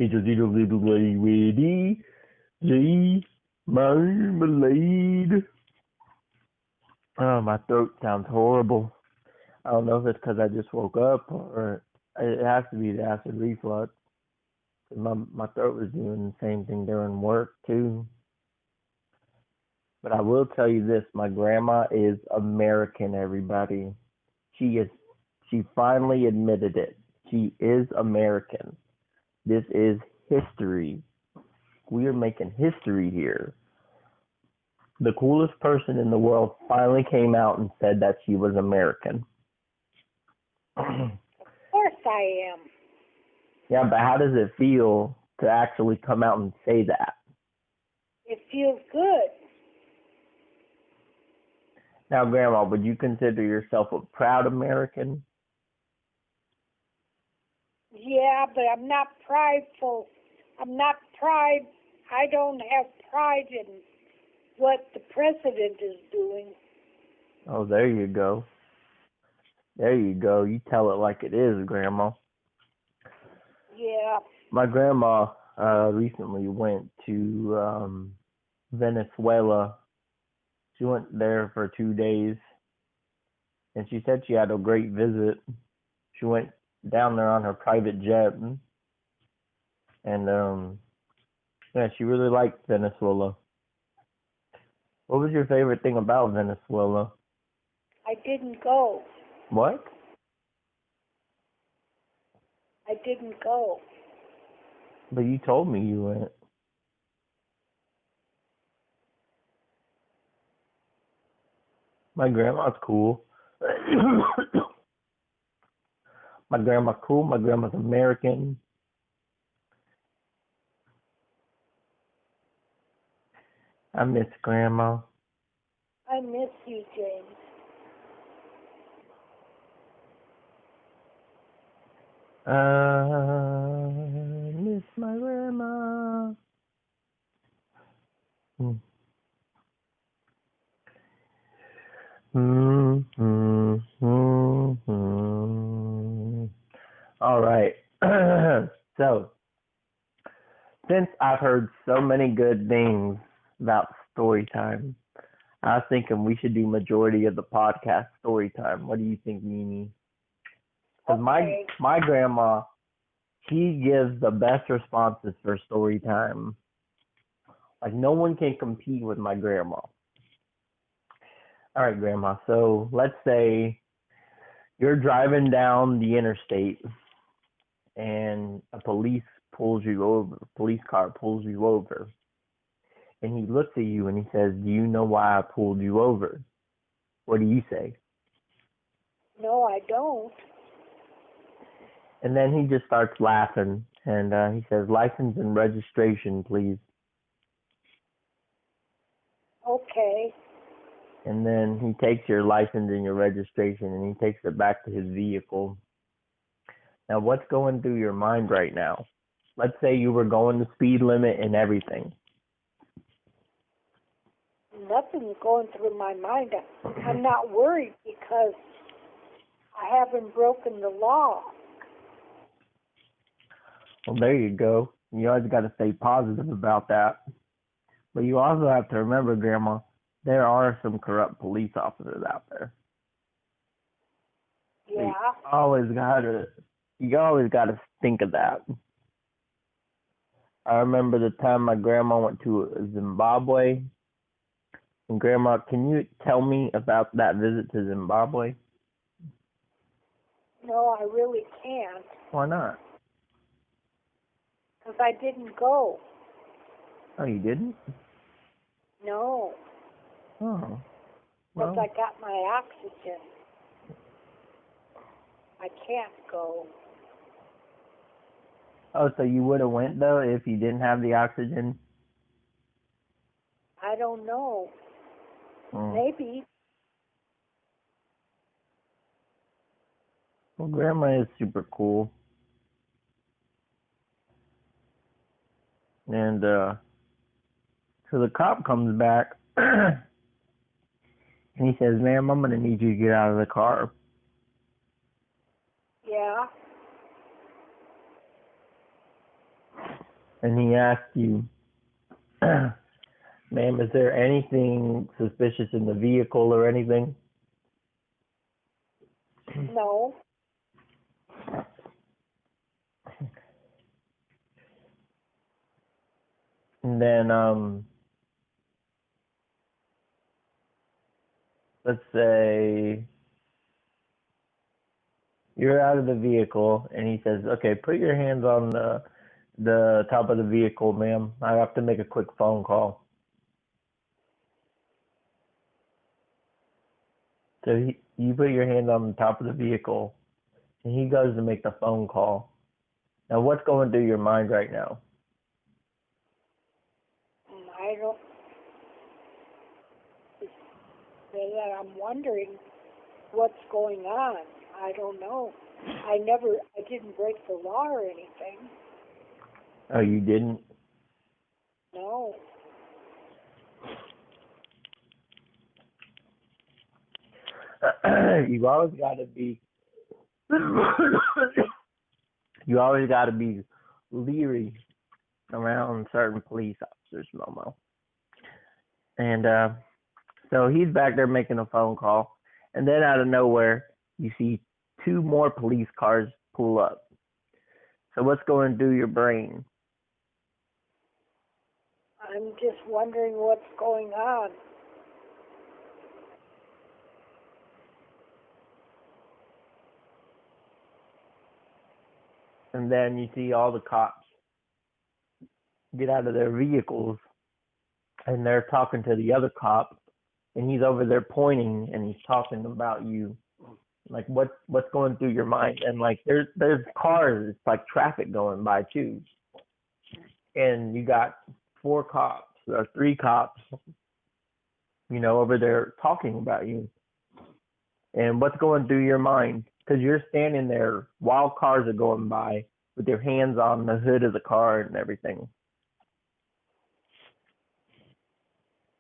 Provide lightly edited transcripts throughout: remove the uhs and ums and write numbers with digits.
It's just a little lady, G marmalade. Oh, my throat sounds horrible. I don't know if it's because I just woke up or it has to be the acid reflux. My throat was doing the same thing during work too. But I will tell you this: my grandma is American. Everybody, she is. She finally admitted it. She is American. This is history. We are making history here. The coolest person in the world finally came out and said that she was American. Of course I am. Yeah, but how does it feel to actually come out and say that? It feels good. Now, Grandma, would you consider yourself a proud American? Yeah, but I'm not prideful. I'm not pride. I don't have pride in what the president is doing. Oh, there you go. There you go. You tell it like it is, Grandma. Yeah. My grandma recently went to Venezuela. She went there for 2 days, and she said she had a great visit. She went down there on her private jet, and yeah, she really liked Venezuela. What was your favorite thing about Venezuela? I didn't go. What? I didn't go. But you told me you went. My grandma's cool. My grandma's cool. My grandma's American. I miss Grandma. I miss you, James. I miss my grandma. All right. So, since I've heard so many good things about story time, I was thinking we should do majority of the podcast story time. What do you think, Mimi? Because Okay. my grandma, she gives the best responses for story time. Like, no one can compete with my grandma. All right, Grandma. So let's say you're driving down the interstate and a police car pulls you over. And he looks at you and he says, "Do you know why I pulled you over?" What do you say? No, I don't. And then he just starts laughing and he says, "License and registration, please." Okay. And then he takes your license and your registration and he takes it back to his vehicle. Now, what's going through your mind right now? Let's say you were going the speed limit and everything. Nothing's going through my mind. I'm not worried because I haven't broken the law. Well, there you go. You always got to stay positive about that. But you also have to remember, Grandma, there are some corrupt police officers out there. Yeah. You always gotta think of that. I remember the time my grandma went to Zimbabwe. And Grandma, can you tell me about that visit to Zimbabwe? No, I really can't. Why not? Because I didn't go. Oh, you didn't? No. Oh. Because Well, I got my oxygen. I can't go. oh, so you would have went though if you didn't have the oxygen? I don't know. Hmm. Maybe. Well, Grandma is super cool. And so the cop comes back and he says, "Ma'am, I'm gonna need you to get out of the car." Yeah. and he asked you, ma'am, is there anything suspicious in the vehicle or anything? No. And then, let's say you're out of the vehicle, and he says, okay, put your hands on the top of the vehicle, ma'am. I have to make a quick phone call. So you put your hands on the top of the vehicle, and he goes to make the phone call. Now, what's going through your mind right now? I don't. That I'm wondering what's going on. I don't know. I didn't break the law or anything. Oh, you didn't? No. You always got to be leery around certain police officers, Momo. And so he's back there making a phone call, and then out of nowhere, you see two more police cars pull up. So what's going through your brain? I'm just wondering what's going on. And then you see all the cops get out of their vehicles, and they're talking to the other cop, and he's over there pointing, and he's talking about you. Like what's going through your mind? And like there's cars, it's like traffic going by too. And you got 4 cops or 3 cops, over there talking about you. And what's going through your mind? Because you're standing there while cars are going by with your hands on the hood of the car and everything.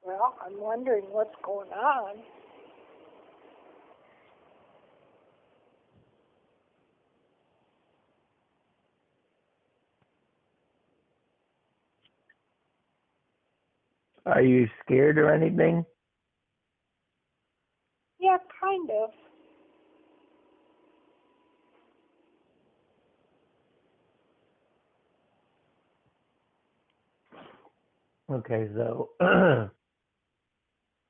Well, I'm wondering what's going on. Are you scared or anything? Yeah, kind of. Okay, so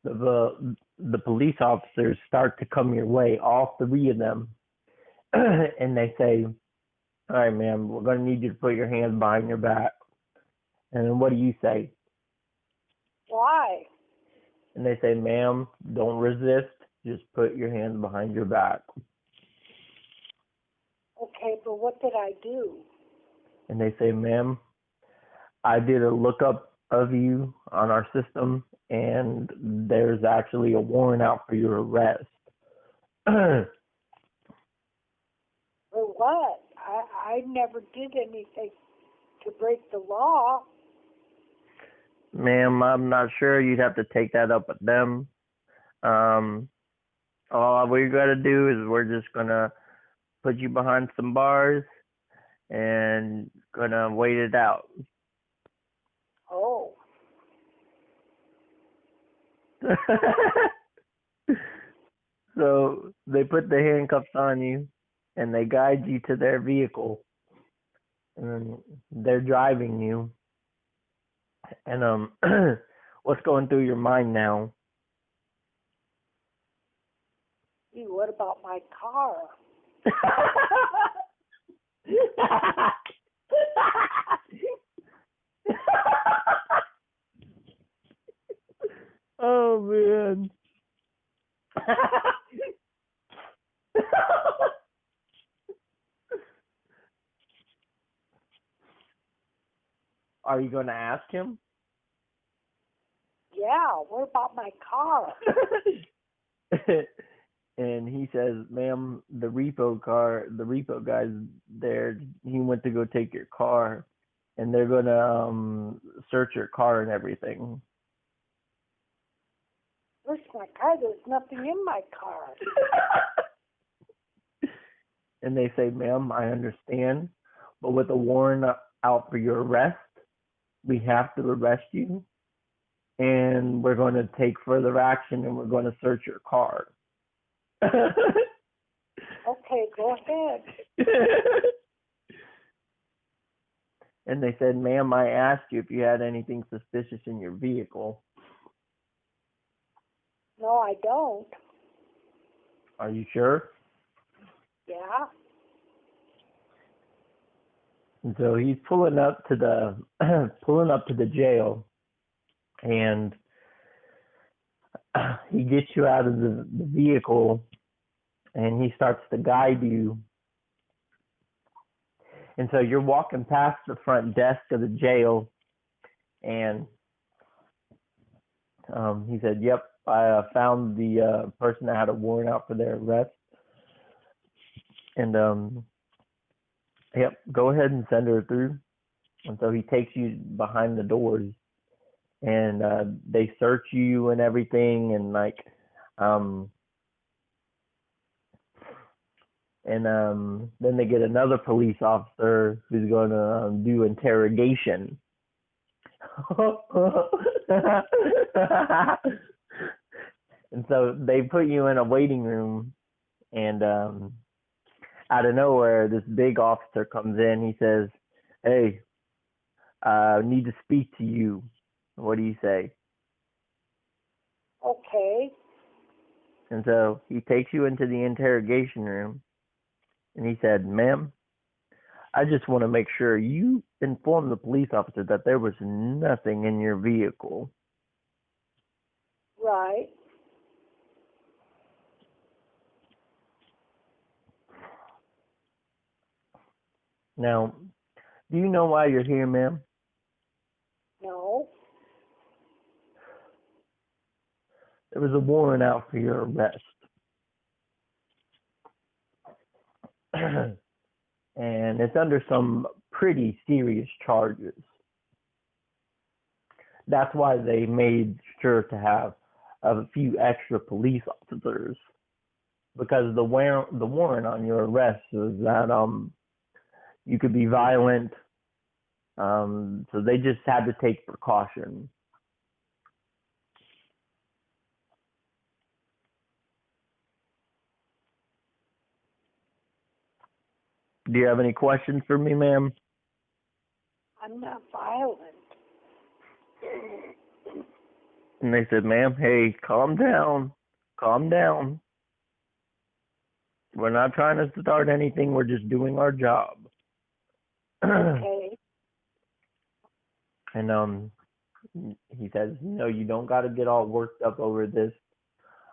the police officers start to come your way, all 3 of them, and they say, "All right, ma'am, we're going to need you to put your hands behind your back." And then what do you say? Why? And they say, "Ma'am, don't resist. Just put your hands behind your back." Okay, but what did I do? And they say, "Ma'am, I did a lookup of you on our system, and there's actually a warrant out for your arrest." For what? I never did anything to break the law. Ma'am, I'm not sure. You'd have to take that up with them. All we gotta do is we're just gonna put you behind some bars and gonna wait it out. Oh. So they put the handcuffs on you and they guide you to their vehicle, and they're driving you. And what's going through your mind now? Gee, what about my car? Oh man. Are you going to ask him? Yeah, what about my car? And he says, "Ma'am, the repo guy's there. He went to go take your car, and they're gonna search your car and everything." Where's my car? There's nothing in my car. And they say, "Ma'am, I understand, but with a warrant out for your arrest, we have to arrest you, and we're going to take further action, and we're going to search your car. Okay, go ahead. And they said, ma'am, I asked you if you had anything suspicious in your vehicle. No, I don't. Are you sure? Yeah. And so he's pulling up to the jail, and he gets you out of the vehicle, and he starts to guide you. And so you're walking past the front desk of the jail, and he said, yep, I found the person that had a warrant out for their arrest. And, yep, go ahead and send her through. And so he takes you behind the doors, and they search you and everything, and then they get another police officer who's going to do interrogation. And so they put you in a waiting room, and out of nowhere, this big officer comes in. He says, hey, I need to speak to you. What do you say? Okay. And so he takes you into the interrogation room, and he said, ma'am, I just want to make sure you inform the police officer that there was nothing in your vehicle. Right. Now, do you know why you're here, ma'am? No. There was a warrant out for your arrest. And it's under some pretty serious charges. That's why they made sure to have a few extra police officers, because the warrant on your arrest is that you could be violent, so they just had to take precaution. Do you have any questions for me, ma'am? I'm not violent. And they said, ma'am, hey, calm down. Calm down. We're not trying to start anything. We're just doing our job. Okay. And he says, you don't got to get all worked up over this.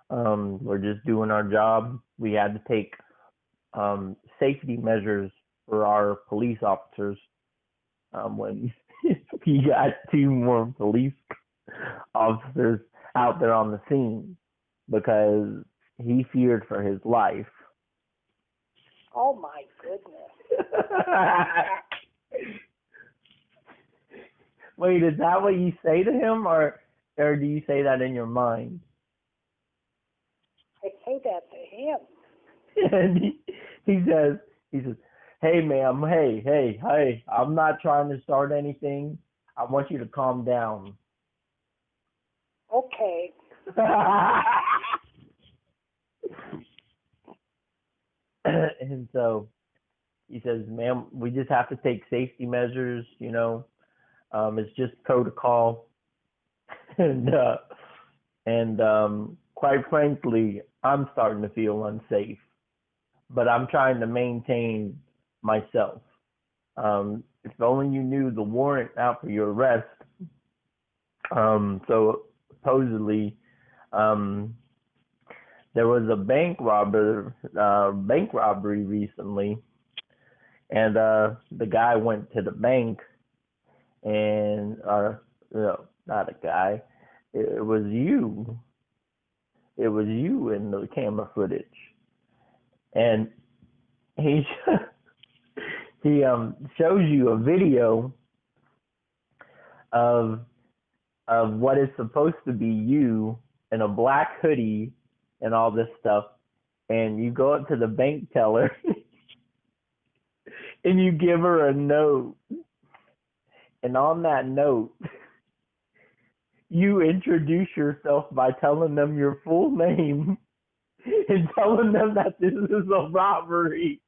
We're just doing our job. We had to take safety measures for our police officers when we got 2 more police officers out there on the scene, because he feared for his life. Oh, my goodness. Wait, is that what you say to him, or do you say that in your mind? I say that to him. And he says, hey, ma'am, hey, I'm not trying to start anything. I want you to calm down. Okay. And so he says, ma'am, we just have to take safety measures, it's just protocol. And quite frankly, I'm starting to feel unsafe, but I'm trying to maintain myself. If only you knew the warrant out for your arrest. So supposedly, there was a bank robbery recently, and the guy went to the bank, and not a guy, it was you. It was you in the camera footage, and he shows you a video of what is supposed to be you in a black hoodie and all this stuff, and you go up to the bank teller and you give her a note, And on that note, you introduce yourself by telling them your full name and telling them that this is a robbery.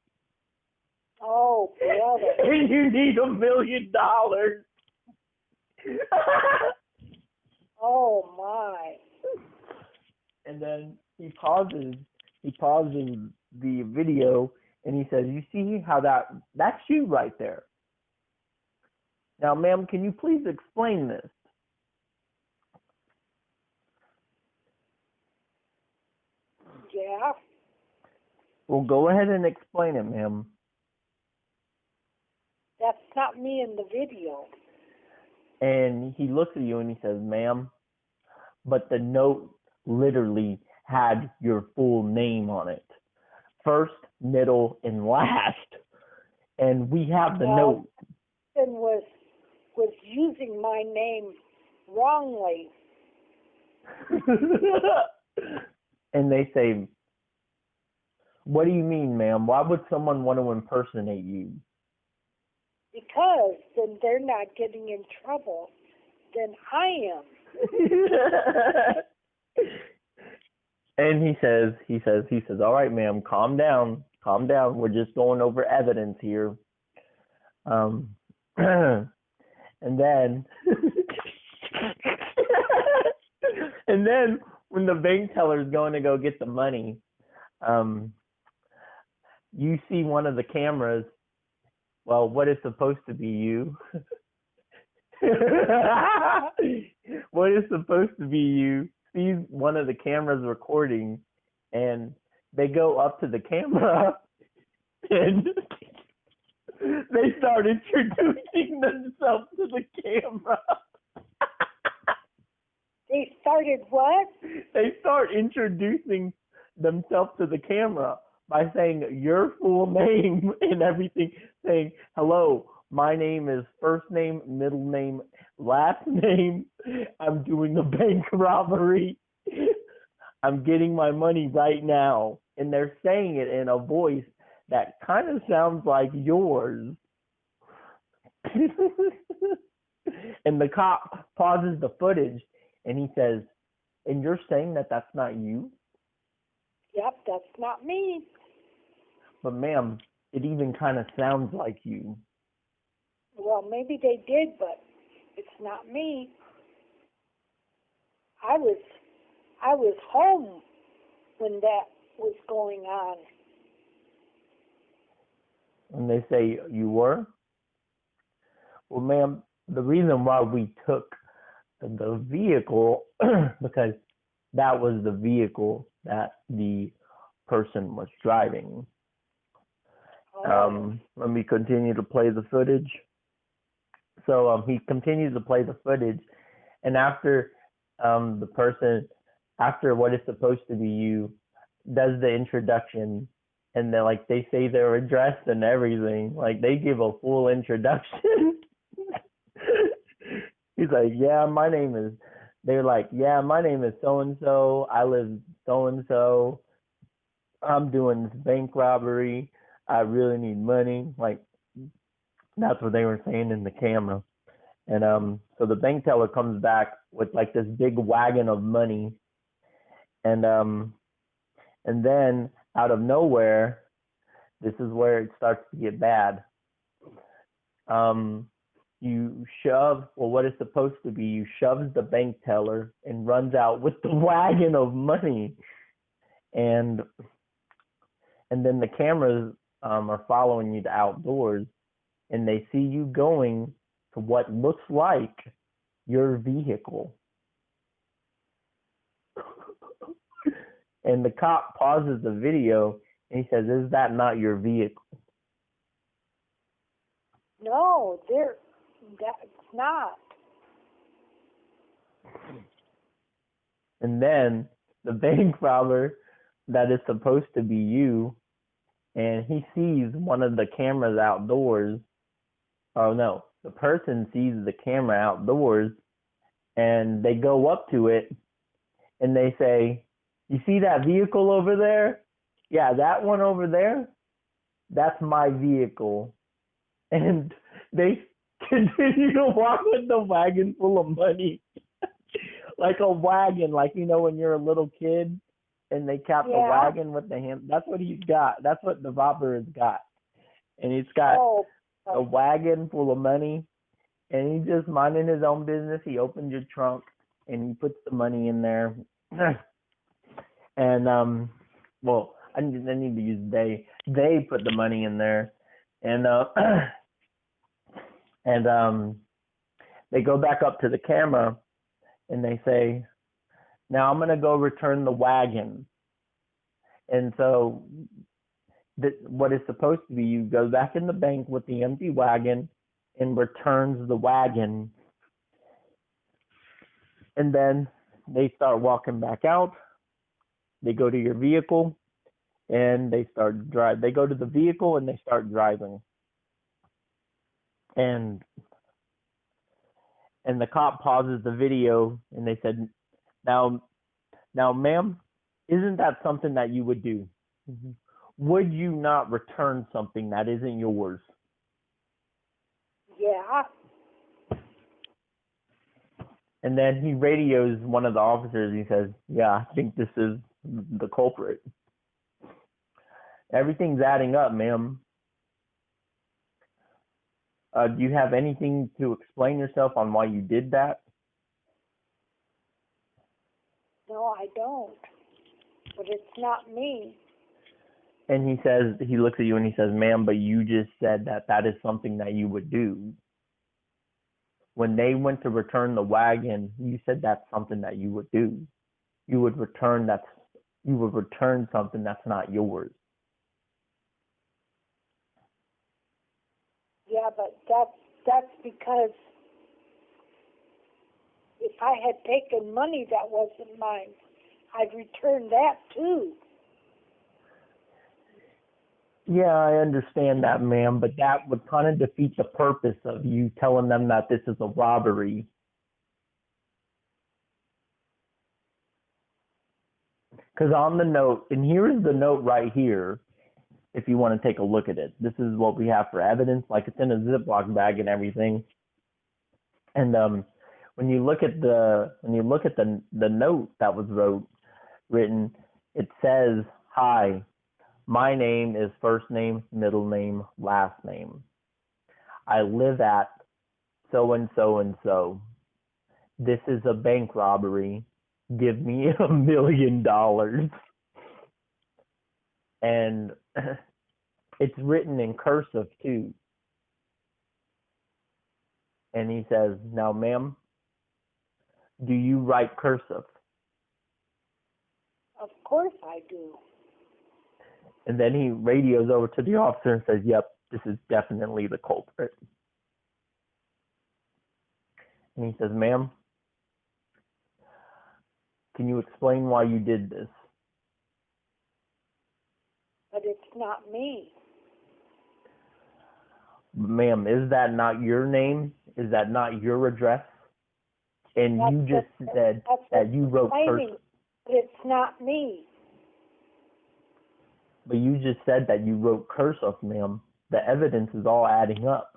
Oh, brother. And you need $1 million. Oh, my. And then he pauses the video and he says, you see how that's you right there. Now, ma'am, can you please explain this? Yeah. Well, go ahead and explain it, ma'am. That's not me in the video. And he looks at you and he says, ma'am, but the note literally had your full name on it. First, middle, and last. And we have the note. And was using my name wrongly. And they say, what do you mean, ma'am? Why would someone want to impersonate you? Because then they're not getting in trouble. Then I am. And he says, all right, ma'am, calm down. We're just going over evidence here. And then, when the bank teller is going to go get the money, you see one of the cameras. Well, what is supposed to be you? What is supposed to be you sees one of the cameras recording, and they go up to the camera and they start introducing themselves to the camera. They started what? They start introducing themselves to the camera by saying your full name and everything, saying, hello, my name is first name, middle name, last name. I'm doing a bank robbery. I'm getting my money right now. And they're saying it in a voice that kind of sounds like yours. And the cop pauses the footage and he says, and you're saying that that's not you? Yep, that's not me. But ma'am, it even kind of sounds like you. Well, maybe they did, but it's not me. I was home when that was going on. And they say, you were? Well, ma'am, the reason why we took the vehicle, because that was the vehicle that the person was driving. Let me continue to play the footage. So he continues to play the footage, and after the person, after what is supposed to be you, does the introduction, and they say their address and everything, like they give a full introduction. He's like, yeah, my name is. They're like, yeah, my name is so and so. I live so and so. I'm doing this bank robbery. I really need money. Like, that's what they were saying in the camera. And so the bank teller comes back with like this big wagon of money. And then out of nowhere, this is where it starts to get bad. You shove, well, what is supposed to be, you shoves the bank teller and runs out with the wagon of money. And then the cameras are following you to outdoors, and they see you going to what looks like your vehicle. And the cop pauses the video and he says, is that not your vehicle? No, that's not. And then the bank robber that is supposed to be you, and he sees one of the cameras outdoors. Oh no, the person sees the camera outdoors, and they go up to it and they say, you see that vehicle over there? Yeah, that one over there, that's my vehicle. And they continue to walk with the wagon full of money. Like a wagon, like when you're a little kid and they cap the wagon with the hand. That's what he's got. That's what the robber has got. And he's got a wagon full of money, and he's just minding his own business. He opens your trunk and he puts the money in there. And well, I need to use they. They put the money in there, and and they go back up to the camera and they say, "Now I'm gonna go return the wagon." And so, what is supposed to be, you go back in the bank with the empty wagon and returns the wagon, and then they start walking back out. They go to your vehicle and they start drive. They go to the vehicle and they start driving. And the cop pauses the video and they said, now, ma'am, isn't that something that you would do? Mm-hmm. Would you not return something that isn't yours? Yeah. And then he radios one of the officers. He says, "Yeah, I think this is the culprit. Everything's adding up, ma'am. Do you have anything to explain yourself on why you did that?" No, I don't. But it's not me. And he says, he looks at you and he says, "Ma'am, but you just said that is something that you would do. When they went to return the wagon, you said that's something that you would do. You would return something that's not yours." Yeah, but that's because if I had taken money that wasn't mine, I'd return that too. Yeah, I understand that, ma'am, but that would kind of defeat the purpose of you telling them that this is a robbery. Because on the note, and here is the note right here, if you want to take a look at it. This is what we have for evidence, like it's in a Ziploc bag and everything. And when you look at the note that was written, it says, "Hi, my name is first name, middle name, last name. I live at so and so and so. This is a bank robbery. Give me $1 million." And it's written in cursive too. And he says, "Now, ma'am, do you write cursive?" Of course I do. And then he radios over to the officer and says, "Yep, this is definitely the culprit." And he says, "Ma'am, can you explain why you did this?" But it's not me. "Ma'am, is that not your name? Is that not your address? And you just said that you wrote cursive." But it's not me. "But you just said that you wrote cursive, ma'am. The evidence is all adding up."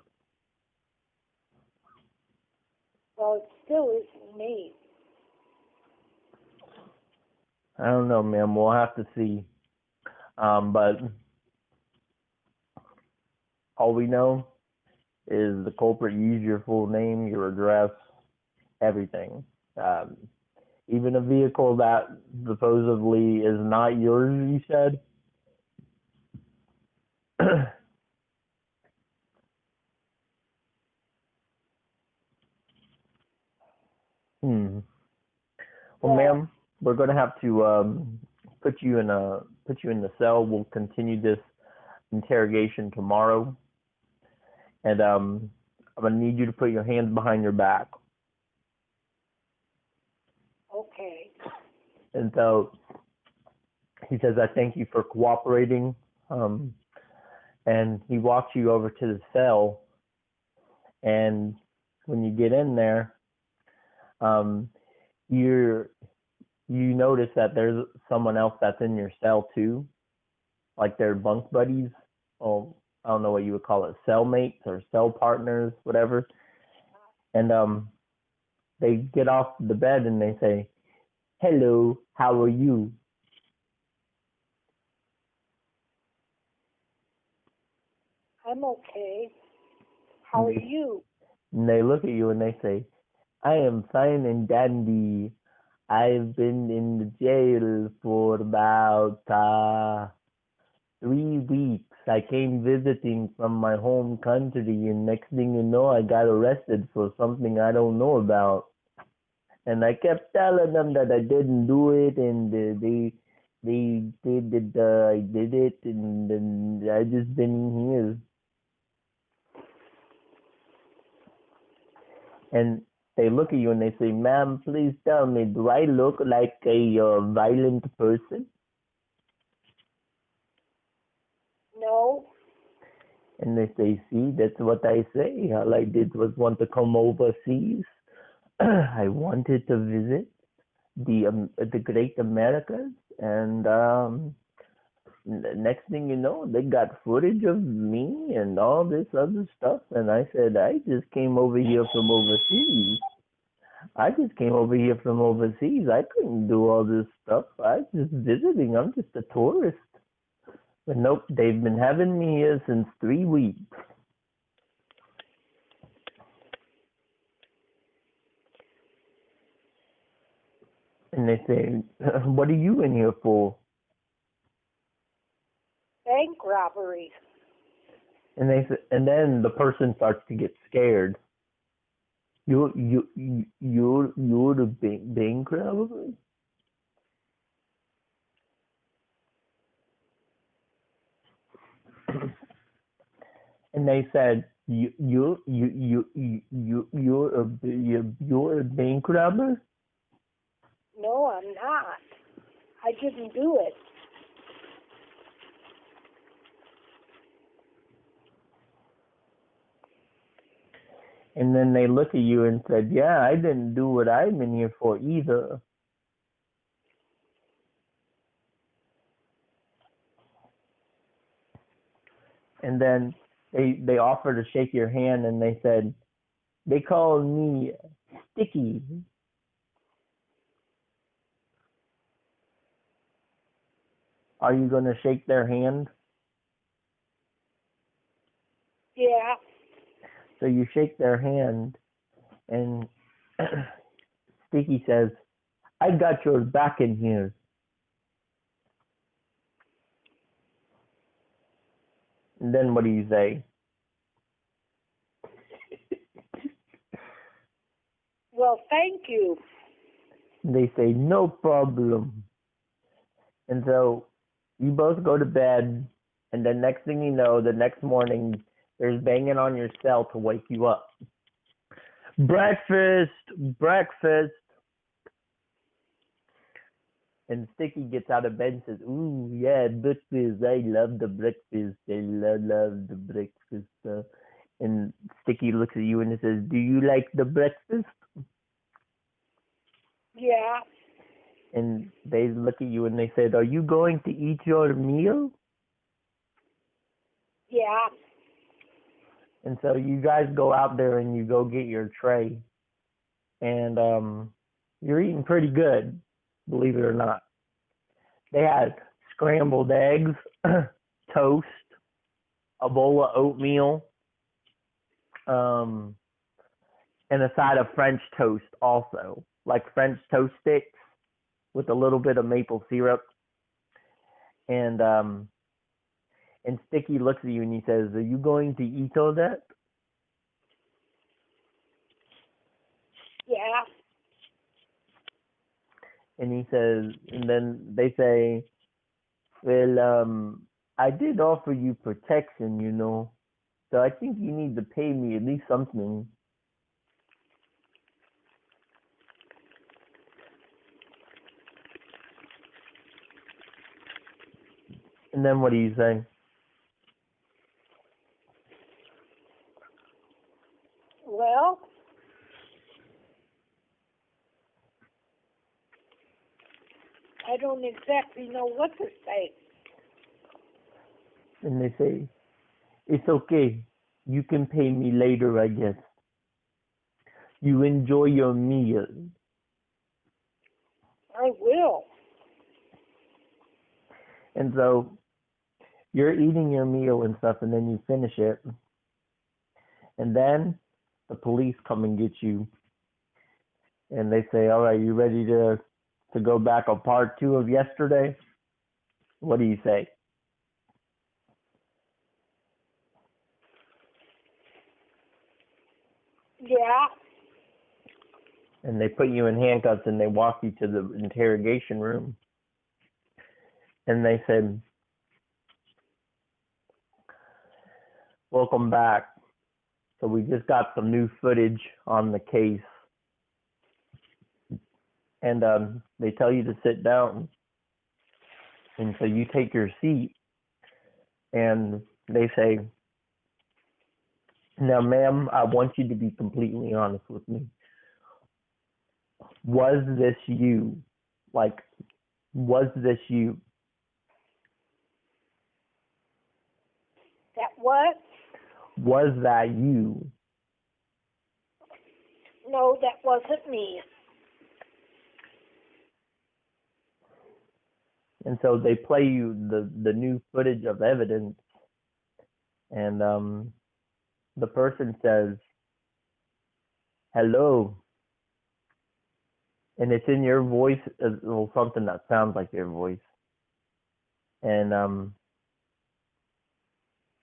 Well, it still isn't me. "I don't know, ma'am. We'll have to see. But all we know is the culprit used your full name, your address, everything. Even a vehicle that supposedly is not yours, you said." Well, ma'am, we're going to have to put you in the cell. We'll continue this interrogation tomorrow, and I'm going to need you to put your hands behind your back. Okay. And so he says, "I thank you for cooperating." And he walks you over to the cell, and when you get in there, you notice that there's someone else that's in your cell too, like they're bunk buddies. Oh, I don't know what you would call it, cellmates or cell partners, whatever. And they get off the bed and they say, "Hello, how are you?" I'm okay. How are you? And they look at you and they say, "I am fine and dandy. I've been in the jail for about 3 weeks. I came visiting from my home country, and next thing you know, I got arrested for something I don't know about. And I kept telling them that I didn't do it, and they said that I did it, and then I just been here." And they look at you and they say, "Ma'am, please tell me, do I look like a violent person?" No. And they say, "See, that's what I say. All I did was want to come overseas. I wanted to visit the great Americas, and next thing you know, they got footage of me and all this other stuff. And I said, I just came over here from overseas. I just came over here from overseas. I couldn't do all this stuff. I was just visiting. I'm just a tourist." But nope, they've been having me here since 3 weeks. And they say, "What are you in here for?" Bank robbery. And and then the person starts to get scared. You're the bank robber? And they said, you're a bank robber?" No, I'm not. I didn't do it. And then they look at you and said, "Yeah, I didn't do what I'm in here for either." And then they offer to shake your hand and they said, "They call me Sticky. Are you going to shake their hand?" Yeah. So you shake their hand and Sticky says, "I got your back in here." And then what do you say? Well, thank you. They say, "No problem." And so you both go to bed, and the next thing you know, the next morning, there's banging on your cell to wake you up. "Breakfast! Breakfast!" And Sticky gets out of bed and says, "Ooh, yeah, breakfast. I love the breakfast. I love the breakfast." And Sticky looks at you and he says, "Do you like the breakfast?" Yeah. And they look at you and they said, "Are you going to eat your meal?" Yeah. And so you guys go out there and you go get your tray. And you're eating pretty good, believe it or not. They had scrambled eggs, toast, a bowl of oatmeal, um, and a side of French toast also, like French toast sticks with a little bit of maple syrup. And Sticky looks at you and he says, "Are you going to eat all that?" Yeah. And he says, and then they say, "Well, I did offer you protection, you know, so I think you need to pay me at least something." And then what do you say? Well, I don't exactly know what to say. And they say, It's okay. You can pay me later, I guess. You enjoy your meal. I will. And so you're eating your meal and stuff, and then you finish it. And then the police come and get you, and they say, all right, you ready to go back on part 2 of yesterday? What do you say? Yeah. And they put you in handcuffs and they walk you to the interrogation room. And they said, welcome back. So we just got some new footage on the case. And they tell you to sit down. And so you take your seat. And they say, now, ma'am, I want you to be completely honest with me. Was this you? Like, was this you? That what? Was that you? No, that wasn't me. And so they play you the new footage of evidence, and the person says, hello. And it's in your voice, well, something that sounds like your voice. And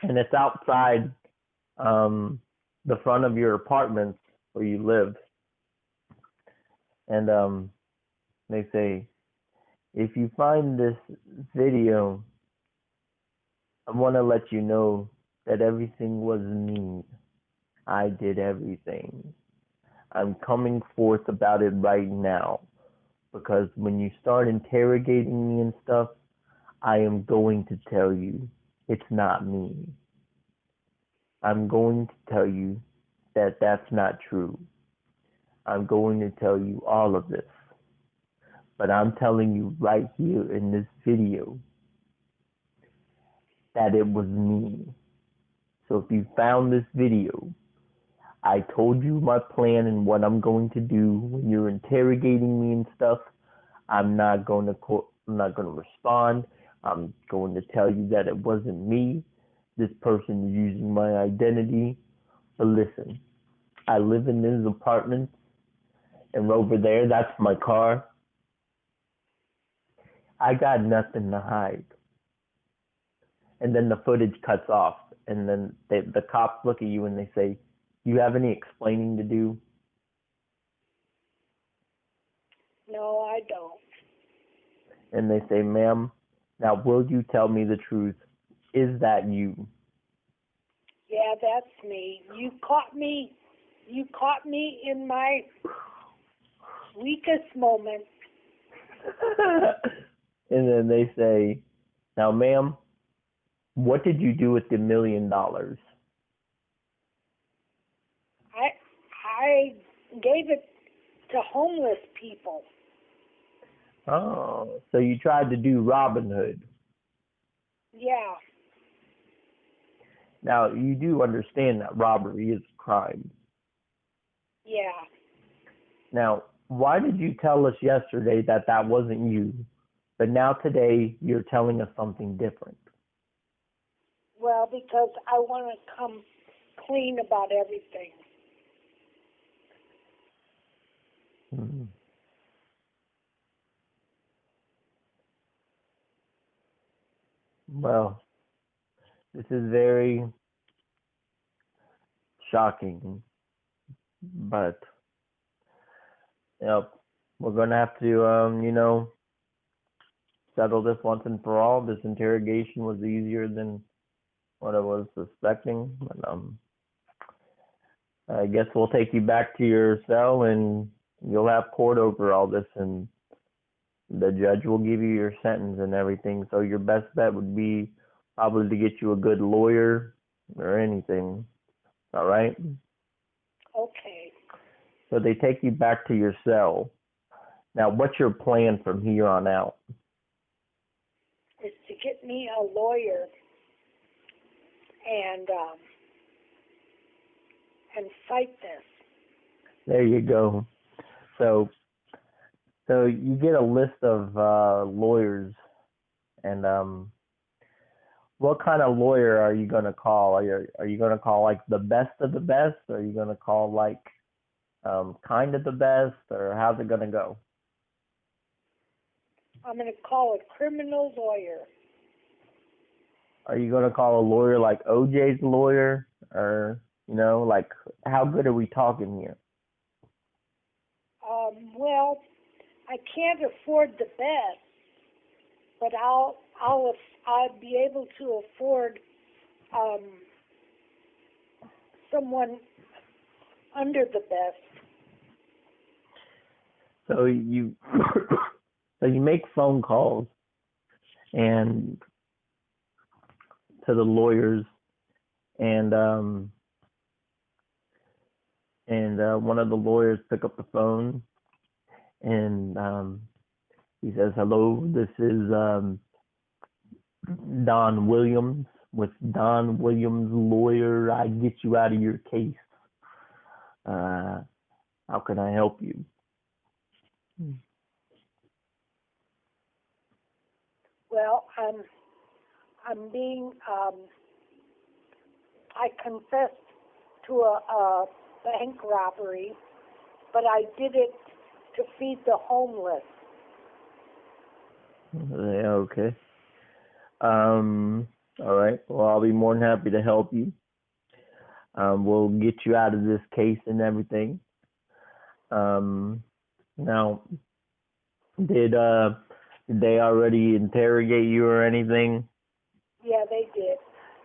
it's outside the front of your apartment where you live. And they say, if you find this video, I want to let you know that everything was me. I did everything. I'm coming forth about it right now, because when you start interrogating me and stuff, I am going to tell you it's not me. I'm going to tell you that that's not true. I'm going to tell you all of this. But I'm telling you right here in this video that it was me. So if you found this video, I told you my plan and what I'm going to do when you're interrogating me and stuff. I'm not going to respond. I'm going to tell you that it wasn't me. This person is using my identity. But listen, I live in this apartment, and over there, that's my car. I got nothing to hide. And then the footage cuts off, and then the cops look at you and they say, "You have any explaining to do?" No, I don't. And they say, "Ma'am, now will you tell me the truth? Is that you?" Yeah, that's me. You caught me in my weakest moment. And then they say, "Now, ma'am, what did you do with the $1 million?" I gave it to homeless people. Oh, so you tried to do Robin Hood. Yeah. Now, you do understand that robbery is a crime. Yeah. Now, why did you tell us yesterday that that wasn't you, but now today you're telling us something different? Well, because I want to come clean about everything. Mm-hmm. Well, this is very shocking, but yep, we're gonna have to, settle this once and for all. This interrogation was easier than what I was suspecting, but I guess we'll take you back to your cell and you'll have court over all this, and the judge will give you your sentence and everything. So your best bet would be probably to get you a good lawyer or anything. All right? Okay. So they take you back to your cell. Now, what's your plan from here on out? Is to get me a lawyer and fight this. There you go. So you get a list of lawyers, and what kind of lawyer are you gonna call? Are you gonna call like the best of the best? Or are you gonna call like kind of the best? Or how's it gonna go? I'm going to call a criminal lawyer. Are you gonna call a lawyer like OJ's lawyer? Or like how good are we talking here? Well, I can't afford the best, but I'll be able to afford someone under the best. So you make phone calls and to the lawyers, and one of the lawyers pick up the phone, and he says, "Hello, this is Don Williams with Don Williams Lawyer. I get you out of your case. How can I help you?" Well, I'm being I confessed to a bank robbery, but I did it to feed the homeless. Yeah, okay. All right. Well, I'll be more than happy to help you. We'll get you out of this case and everything. Now, did they already interrogate you or anything? Yeah, they did.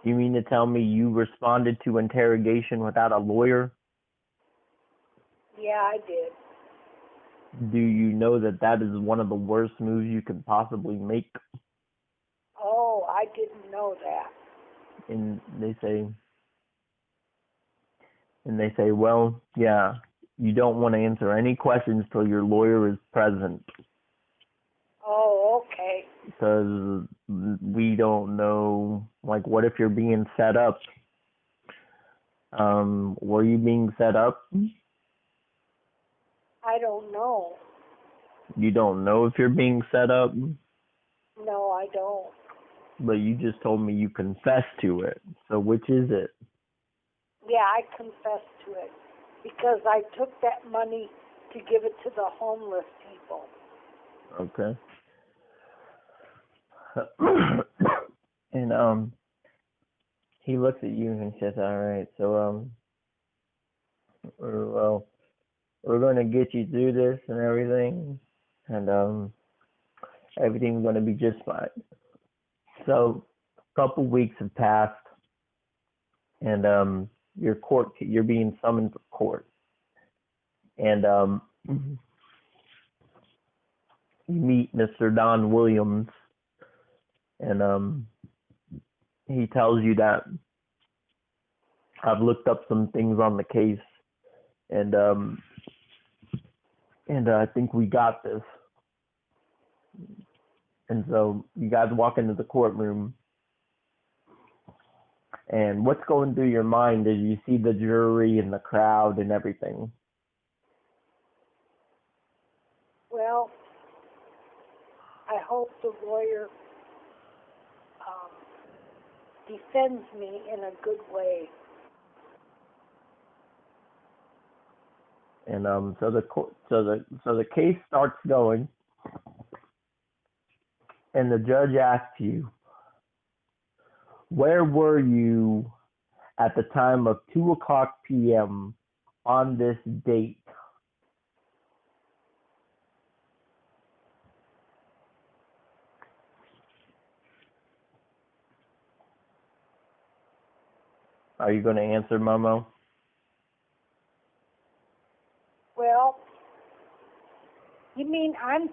You mean to tell me you responded to interrogation without a lawyer? Yeah, I did. Do you know that is one of the worst moves you could possibly make? Oh, I didn't know that. And they say, well, yeah, you don't want to answer any questions till your lawyer is present. Oh, okay. Because we don't know, like, what if you're being set up? Were you being set up? I don't know. You don't know if you're being set up? No, I don't. But you just told me you confessed to it. So which is it? Yeah, I confessed to it because I took that money to give it to the homeless people. Okay. And he looks at you and says, "All right, so well, we're gonna get you through this and everything, and everything's gonna be just fine." So a couple weeks have passed, and you're being summoned for court, and you meet Mr. Don Williams, and he tells you that I've looked up some things on the case, and I think we got this. And so you guys walk into the courtroom, and what's going through your mind as you see the jury and the crowd and everything? Well, I hope the lawyer defends me in a good way. And so the case starts going, and the judge asks you, where were you at the time of 2:00 p.m. on this date? Are you going to answer, Momo? Well, you mean I'm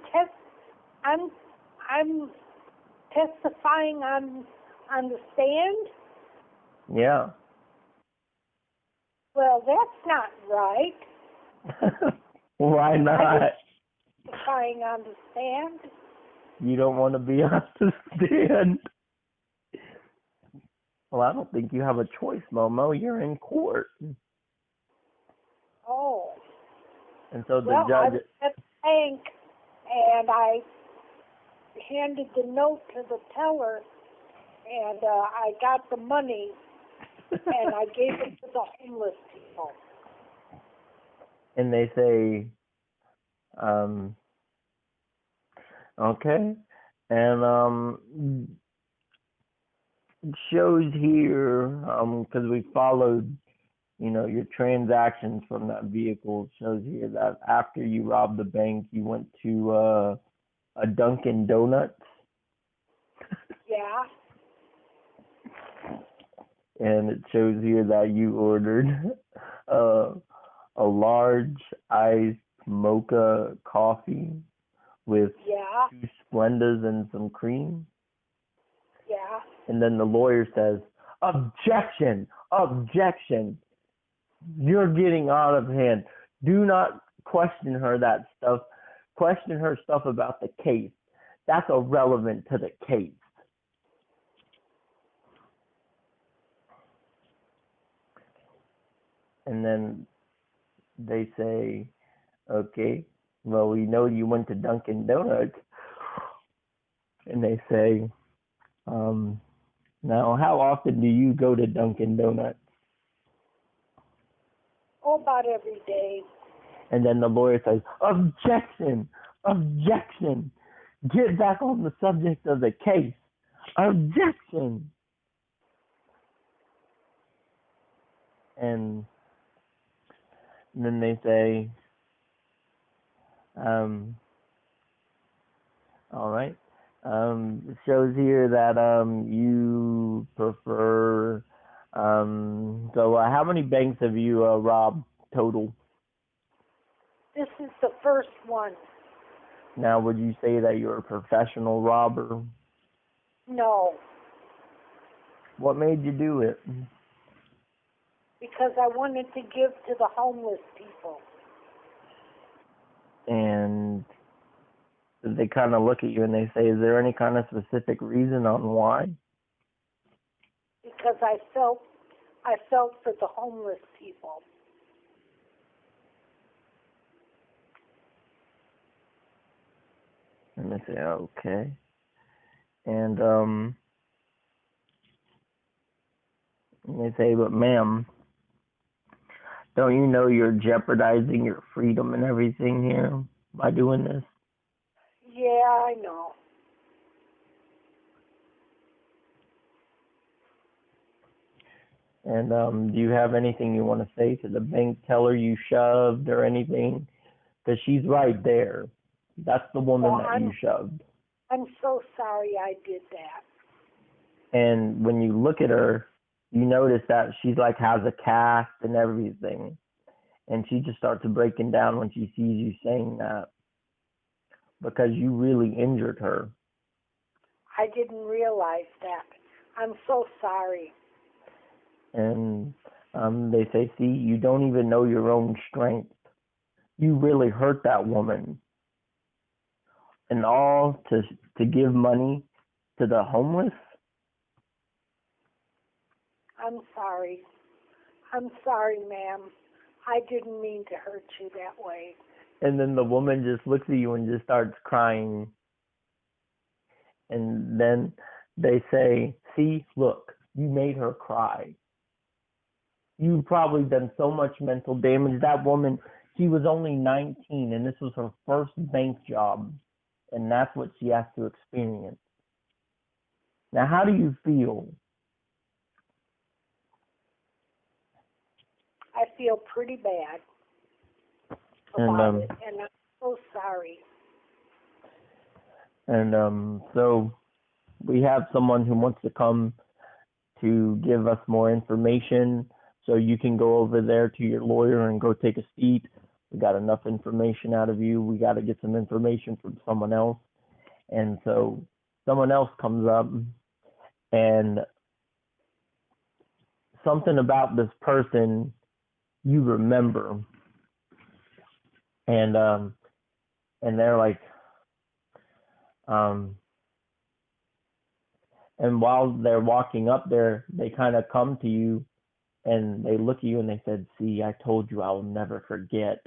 testifying on the stand? Yeah. Well, that's not right. Why not? Testifying on the stand? You don't want to be on the stand. Well, I don't think you have a choice, Momo. You're in court. Oh. And so the Well, I judge... was at the bank, and I handed the note to the teller, and I got the money, and I gave it to the homeless people. And they say, okay. And it shows here, because we followed, your transactions from that vehicle. It shows here that after you robbed the bank, you went to a Dunkin' Donuts. Yeah. And it shows here that you ordered a large iced mocha coffee with Yeah. 2 Splendas and some cream. Yeah. And then the lawyer says, objection, objection. You're getting out of hand. Do not question her that stuff. Question her stuff about the case. That's irrelevant to the case. And then they say, okay, well, we know you went to Dunkin' Donuts. And they say, now, how often do you go to Dunkin' Donuts? Oh, about every day. And then the lawyer says, objection, objection. Get back on the subject of the case. Objection. And then they say, all right. It shows here that you prefer. So how many banks have you robbed total? This is the first one. Now, would you say that you're a professional robber? No, What made you do it? because I wanted to give to the homeless people. And they kind of look at you and they say, is there any kind of specific reason on why? Because I felt for the homeless people. And they say, okay. And they say, but ma'am, don't you know you're jeopardizing your freedom and everything here by doing this? Yeah, I know. And do you have anything you want to say to the bank teller you shoved or anything? Because she's right there. That's the woman that you shoved. I'm so sorry I did that. And when you look at her, you notice that she's like has a cast and everything. And she just starts breaking down when she sees you saying that. Because you really injured her. I didn't realize that. I'm so sorry. And they say, see, you don't even know your own strength. You really hurt that woman. And all to give money to the homeless? I'm sorry. I'm sorry, ma'am. I didn't mean to hurt you that way. And then the woman just looks at you and just starts crying. And then they say, see, look, you made her cry. You've probably done so much mental damage. That woman, she was only 19, and this was her first bank job. And that's what she has to experience. Now, how do you feel? I feel pretty bad about it, and I'm so sorry. And so we have someone who wants to come to give us more information, so you can go over there to your lawyer and go take a seat. We got enough information out of you. We got to get some information from someone else. And so someone else comes up, and something about this person you remember. And they're like, and And while they're walking up there, they kind of come to you and they look at you and they said, "See, I told you I will never forget."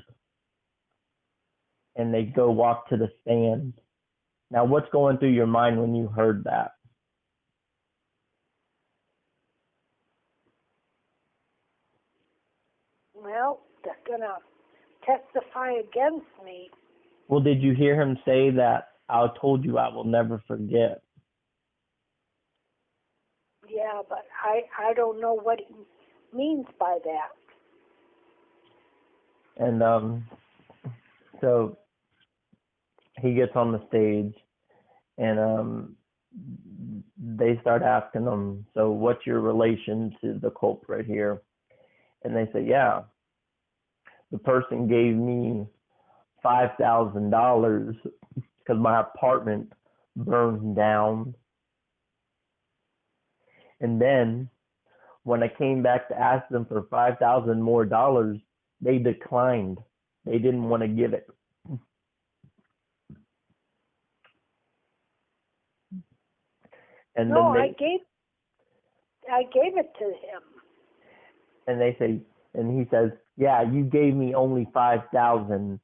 And they go walk to the stand. Now, what's going through your mind when you heard that? Well, they're going to testify against me. Well, did you hear him say that, "I told you I will never forget"? Yeah, but I don't know what he means by that. And so he gets on the stage, and they start asking him, "So what's your relation to the culprit here?" And they say, "Yeah, the person gave me $5,000 because my apartment burned down. And then when I came back to ask them for $5,000 more dollars, they declined. They didn't want to give it." And No, then I gave it to him. and they say, and he says, "Yeah, you gave me only 5,000,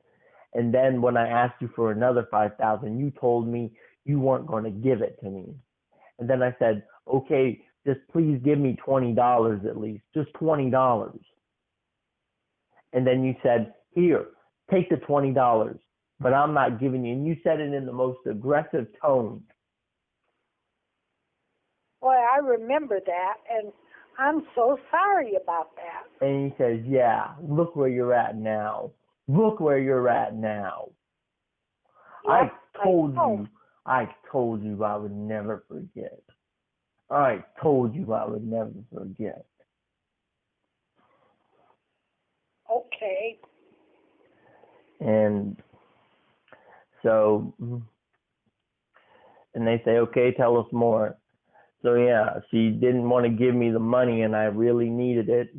and then when I asked you for another 5,000, you told me you weren't going to give it to me." And then I said, "Okay, just please give me $20 at least, just $20. And then you said, 'Here, take the $20, but I'm not giving you." And you said it in the most aggressive tone. Boy, I remember that, and I'm so sorry about that. And he says, "Yeah, look where you're at now. Look where you're at now. Yep, I told you I would never forget. I told you I would never forget." Okay. And so, and they say, "Okay, tell us more." So yeah, she didn't want to give me the money and I really needed it.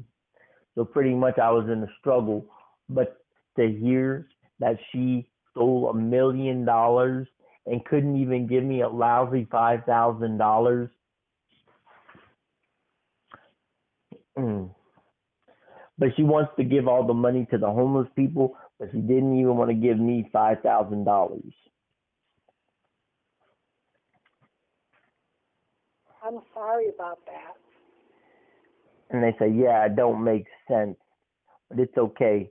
So pretty much I was in a struggle. But to hear that she stole $1 million and couldn't even give me a lousy $5,000. But she wants to give all the money to the homeless people, but she didn't even want to give me $5,000. I'm sorry about that. And they say, "Yeah, it don't make sense, but it's okay.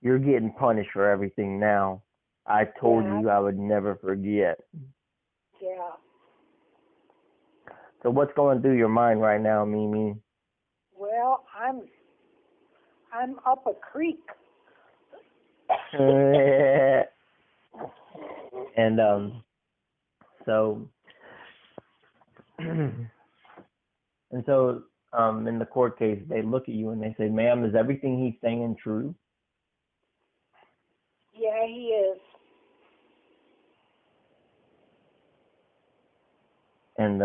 You're getting punished for everything now. I told you I would never forget." Yeah. So what's going through your mind right now, Mimi? Well, I'm up a creek. And so and so in the court case, they look at you and they say, "Ma'am, is everything he's saying true?" Yeah, he is. And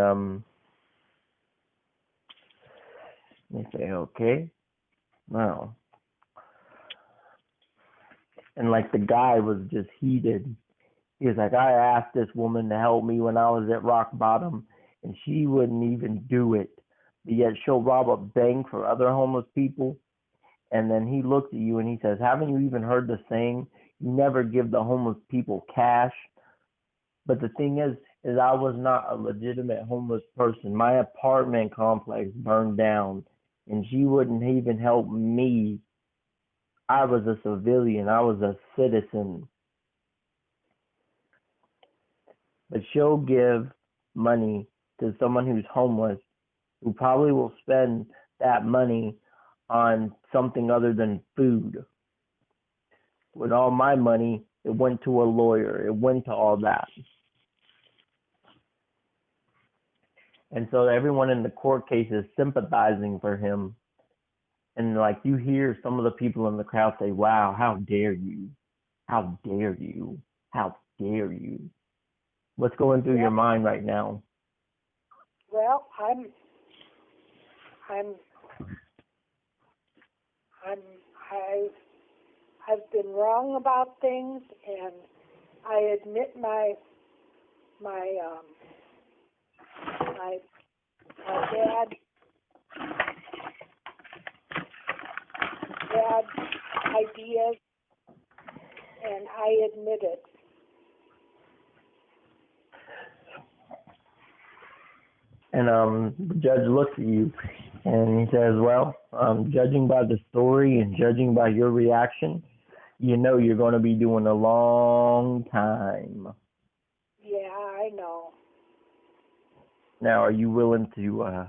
they say, "Okay, wow." And like the guy was just heated. He was like, "I asked this woman to help me when I was at rock bottom, and she wouldn't even do it. But yet she'll rob a bank for other homeless people." And then he looks at you and he says, "Haven't you even heard the saying, you never give the homeless people cash?" But the thing is I was not a legitimate homeless person. My apartment complex burned down, and she wouldn't even help me. I was a civilian. I was a citizen. But she'll give money to someone who's homeless, who probably will spend that money on something other than food. With all my money, it went to a lawyer. It went to all that. And so everyone in the court case is sympathizing for him. And like you hear some of the people in the crowd say, "Wow, how dare you? How dare you? How dare you?" What's going through your mind right now? Well, I've been wrong about things, and I admit my my dad had ideas, and I admit it. And the judge looks at you and he says, well, judging by the story and judging by your reaction, you know you're going to be doing a long time. Yeah, I know. Now, are you willing to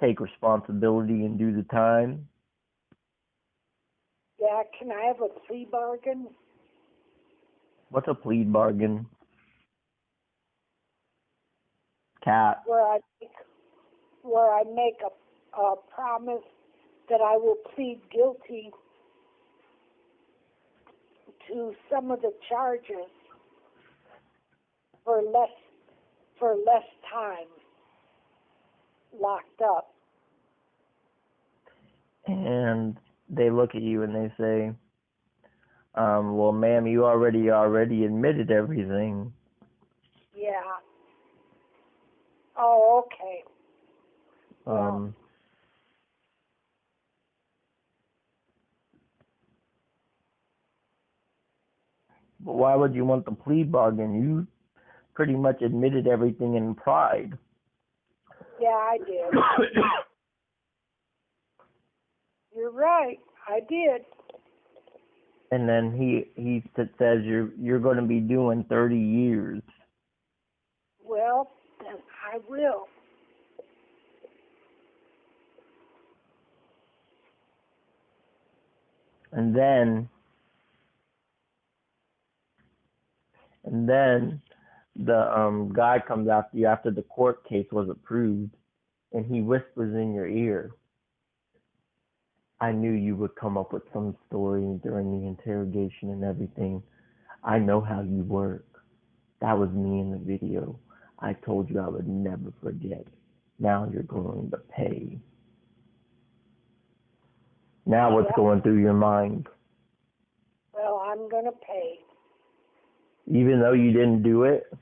take responsibility and do the time? Yeah, can I have a plea bargain? What's a plea bargain? Cat. Where I make a promise that I will plead guilty to some of the charges for less time locked up. And they look at you and they say, well, ma'am, you already admitted everything. Yeah. Oh, okay. But why would you want the plea bargain? You pretty much admitted everything in pride. Yeah, I did. You're right. I did. And then he says you're going to be doing 30 years. Well, then I will. And then the guy comes after you after the court case was approved, and he whispers in your ear, I knew you would come up with some story during the interrogation and everything. I know how you work. That was me in the video. I told you I would never forget. Now you're going to pay. Now what's going through your mind? Well, I'm going to pay. Even though you didn't do it?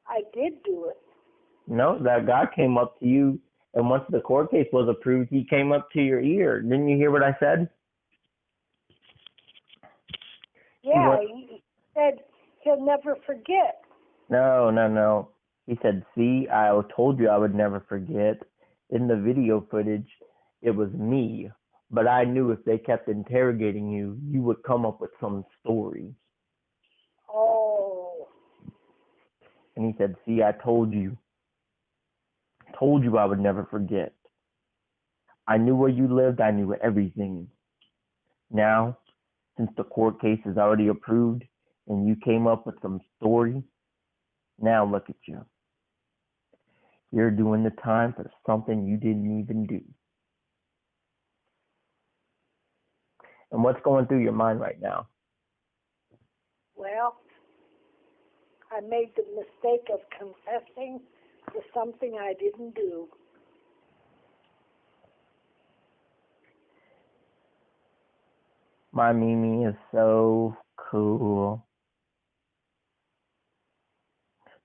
I did do it. No, that guy came up to you, and once the court case was approved, he came up to your ear. Didn't you hear what I said? Yeah, he said he'll never forget. No. He said, see, I told you I would never forget. In the video footage, it was me. But I knew if they kept interrogating you, you would come up with some story. Oh. And he said, see, I told you. Told you I would never forget. I knew where you lived. I knew everything. Now, since the court case is already approved and you came up with some story, now look at you. You're doing the time for something you didn't even do. And what's going through your mind right now? Well, I made the mistake of confessing to something I didn't do. My Mimi is so cool.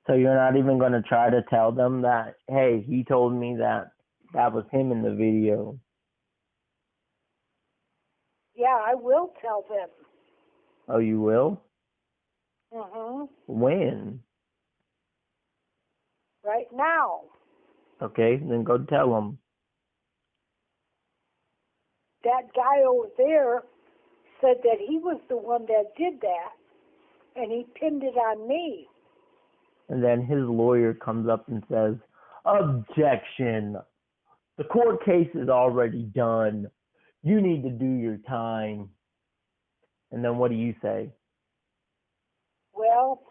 So you're not even going to try to tell them that, hey, he told me that was him in the video. Yeah, I will tell them. Oh, you will? Mm-hmm. When? Right now. Okay, then go tell them. That guy over there said that he was the one that did that, and he pinned it on me. And then his lawyer comes up and says, objection. The court case is already done. You need to do your time. And then what do you say? Well,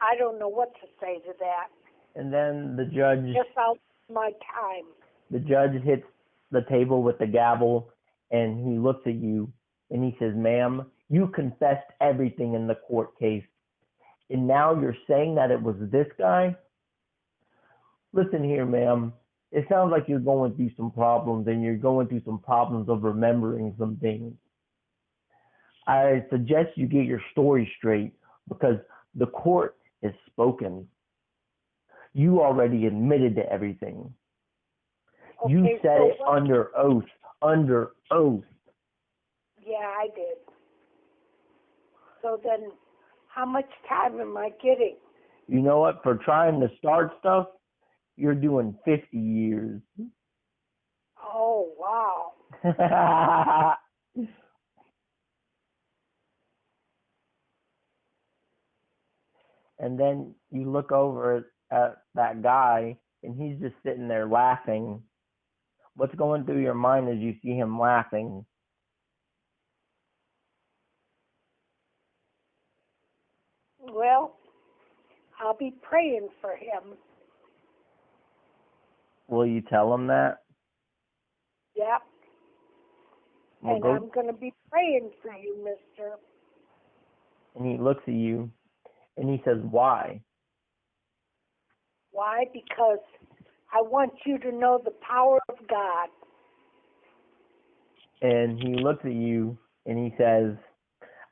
I don't know what to say to that. And then the judge... Guess I'll my time. The judge hits the table with the gavel, and he looks at you, and he says, ma'am, you confessed everything in the court case. And now you're saying that it was this guy? Listen here, ma'am. It sounds like you're going through some problems, and you're going through some problems of remembering some things. I suggest you get your story straight because the court is spoken. You already admitted to everything. Okay, You said so it under oath. Under oath. Yeah, I did. So then, how much time am I getting? You know what? For trying to start stuff, you're doing 50 years. Oh, wow. And then you look over at that guy, and he's just sitting there laughing. What's going through your mind as you see him laughing? Well, I'll be praying for him. Will you tell him that? Yep. Well, And I'm going to be praying for you, mister. And he looks at you, and he says, why? Why? Because I want you to know the power of God. And he looks at you, and he says,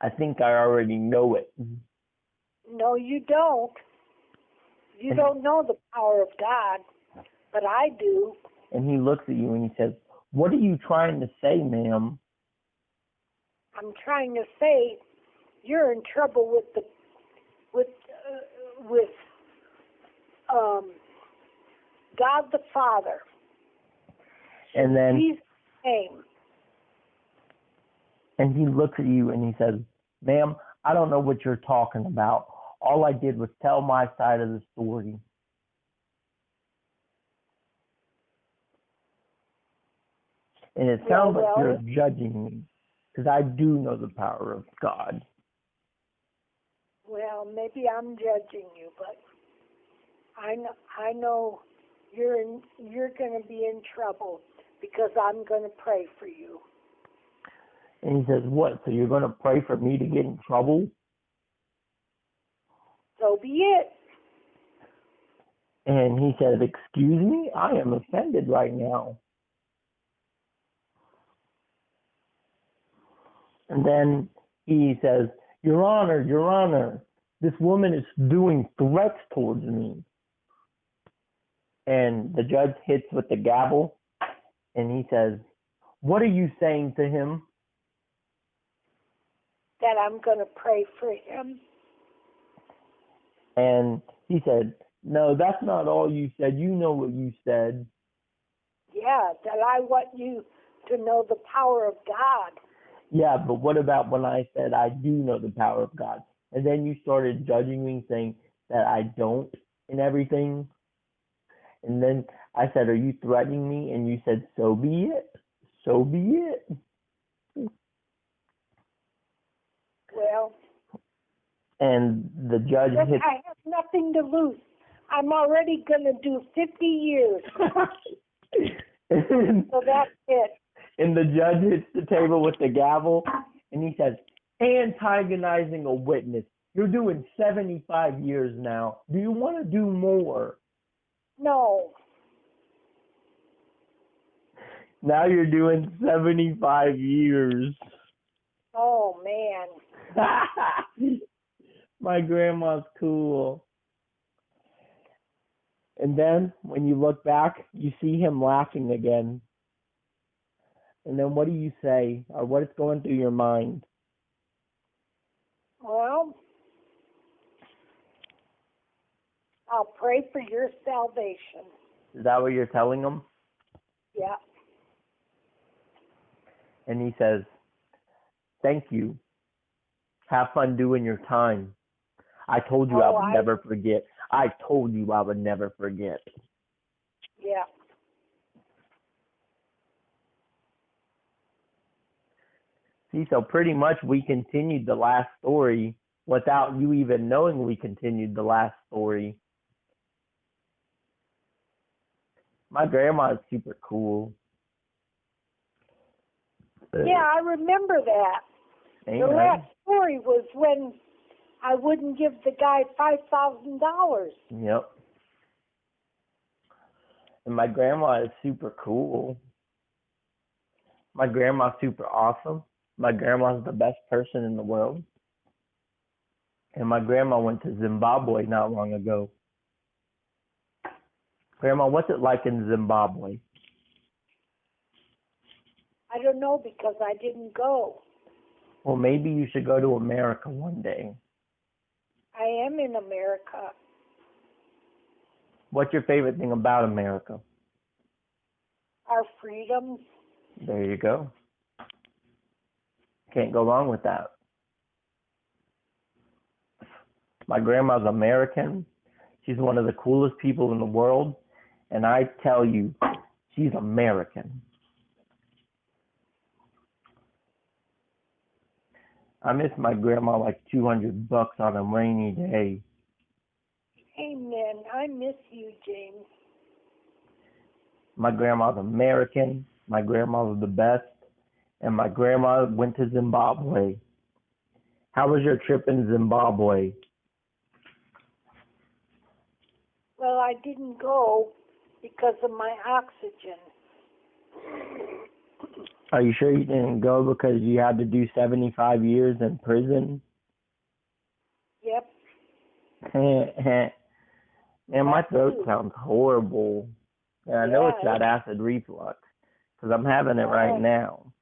I think I already know it. No, you don't. You don't know the power of God, but I do. And he looks at you, and he says, what are you trying to say, ma'am? I'm trying to say you're in trouble with God the Father. And then He's the same. And he looks at you and he says, ma'am, I don't know what you're talking about. All I did was tell my side of the story. And it sounds like you're judging me because I do know the power of God. Well, maybe I'm judging you, but I know you're going to be in trouble because I'm going to pray for you. And he says, what? So you're going to pray for me to get in trouble? So be it. And he says, excuse me? I am offended right now. And then he says, Your Honor, this woman is doing threats towards me. And the judge hits with the gavel, and he says, what are you saying to him? That I'm going to pray for him. And he said, no, that's not all you said. You know what you said. Yeah, that I want you to know the power of God. Yeah, but what about when I said I do know the power of God? And then you started judging me, saying that I don't and everything. And then I said, are you threatening me? And you said, so be it. So be it. Well, and the judge hit. I have nothing to lose. I'm already going to do 50 years. So that's it. And the judge hits the table with the gavel, and he says, antagonizing a witness. You're doing 75 years now. Do you want to do more? No. Now you're doing 75 years. Oh, man. My grandma's cool. And then when you look back, you see him laughing again. And then what do you say, or what is going through your mind? Well, I'll pray for your salvation. Is that what you're telling him? Yeah. And he says, thank you. Have fun doing your time. I told you I would never forget. I told you I would never forget. Yeah. See, so pretty much we continued the last story without you even knowing we continued the last story. My grandma is super cool. Yeah, I remember that. Amen. The last story was when I wouldn't give the guy $5,000. Yep. And my grandma is super cool. My grandma's super awesome. My grandma's the best person in the world. And my grandma went to Zimbabwe not long ago. Grandma, what's it like in Zimbabwe? I don't know because I didn't go. Well, maybe you should go to America one day. I am in America. What's your favorite thing about America? Our freedoms. There you go. Can't go wrong with that. My grandma's American. She's one of the coolest people in the world. And I tell you, she's American. I miss my grandma like $200 on a rainy day. Amen. I miss you, James. My grandma's American. My grandma was the best. And my grandma went to Zimbabwe. How was your trip in Zimbabwe? Well, I didn't go because of my oxygen. Are you sure you didn't go because you had to do 75 years in prison? Yep. Man, my throat sounds horrible. And I know it's that acid reflux because I'm having it right now.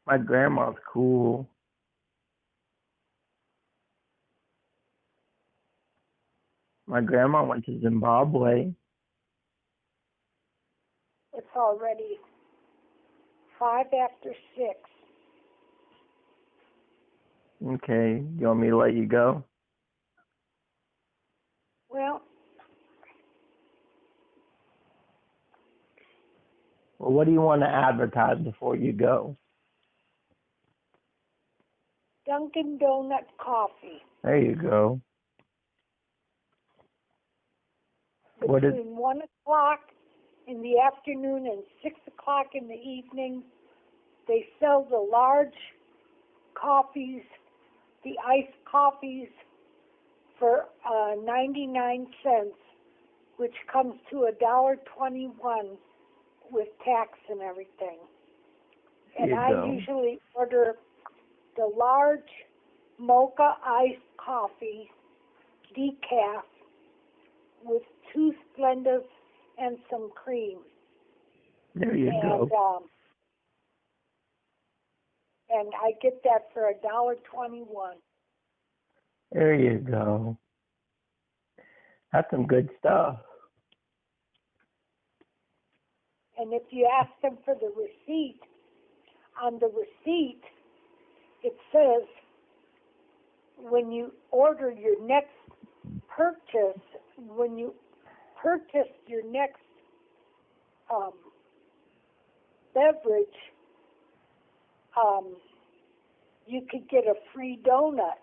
My grandma's cool. My grandma went to Zimbabwe. It's already 6:05. Okay, you want me to let you go? Well, What do you want to advertise before you go? Dunkin' Donut coffee. There you go. Between 1 o'clock in the afternoon and 6 o'clock in the evening, they sell the large coffees, the iced coffees, for 99 cents, which comes to $1.21 with tax and everything. And I usually order the large mocha iced coffee, decaf, with 2 Splendas and some cream. There you go. And I get that for $1.21. There you go. That's some good stuff. And if you ask them for the receipt, on the receipt, it says when you order your next purchase, when you purchase your next beverage, you could get a free donut.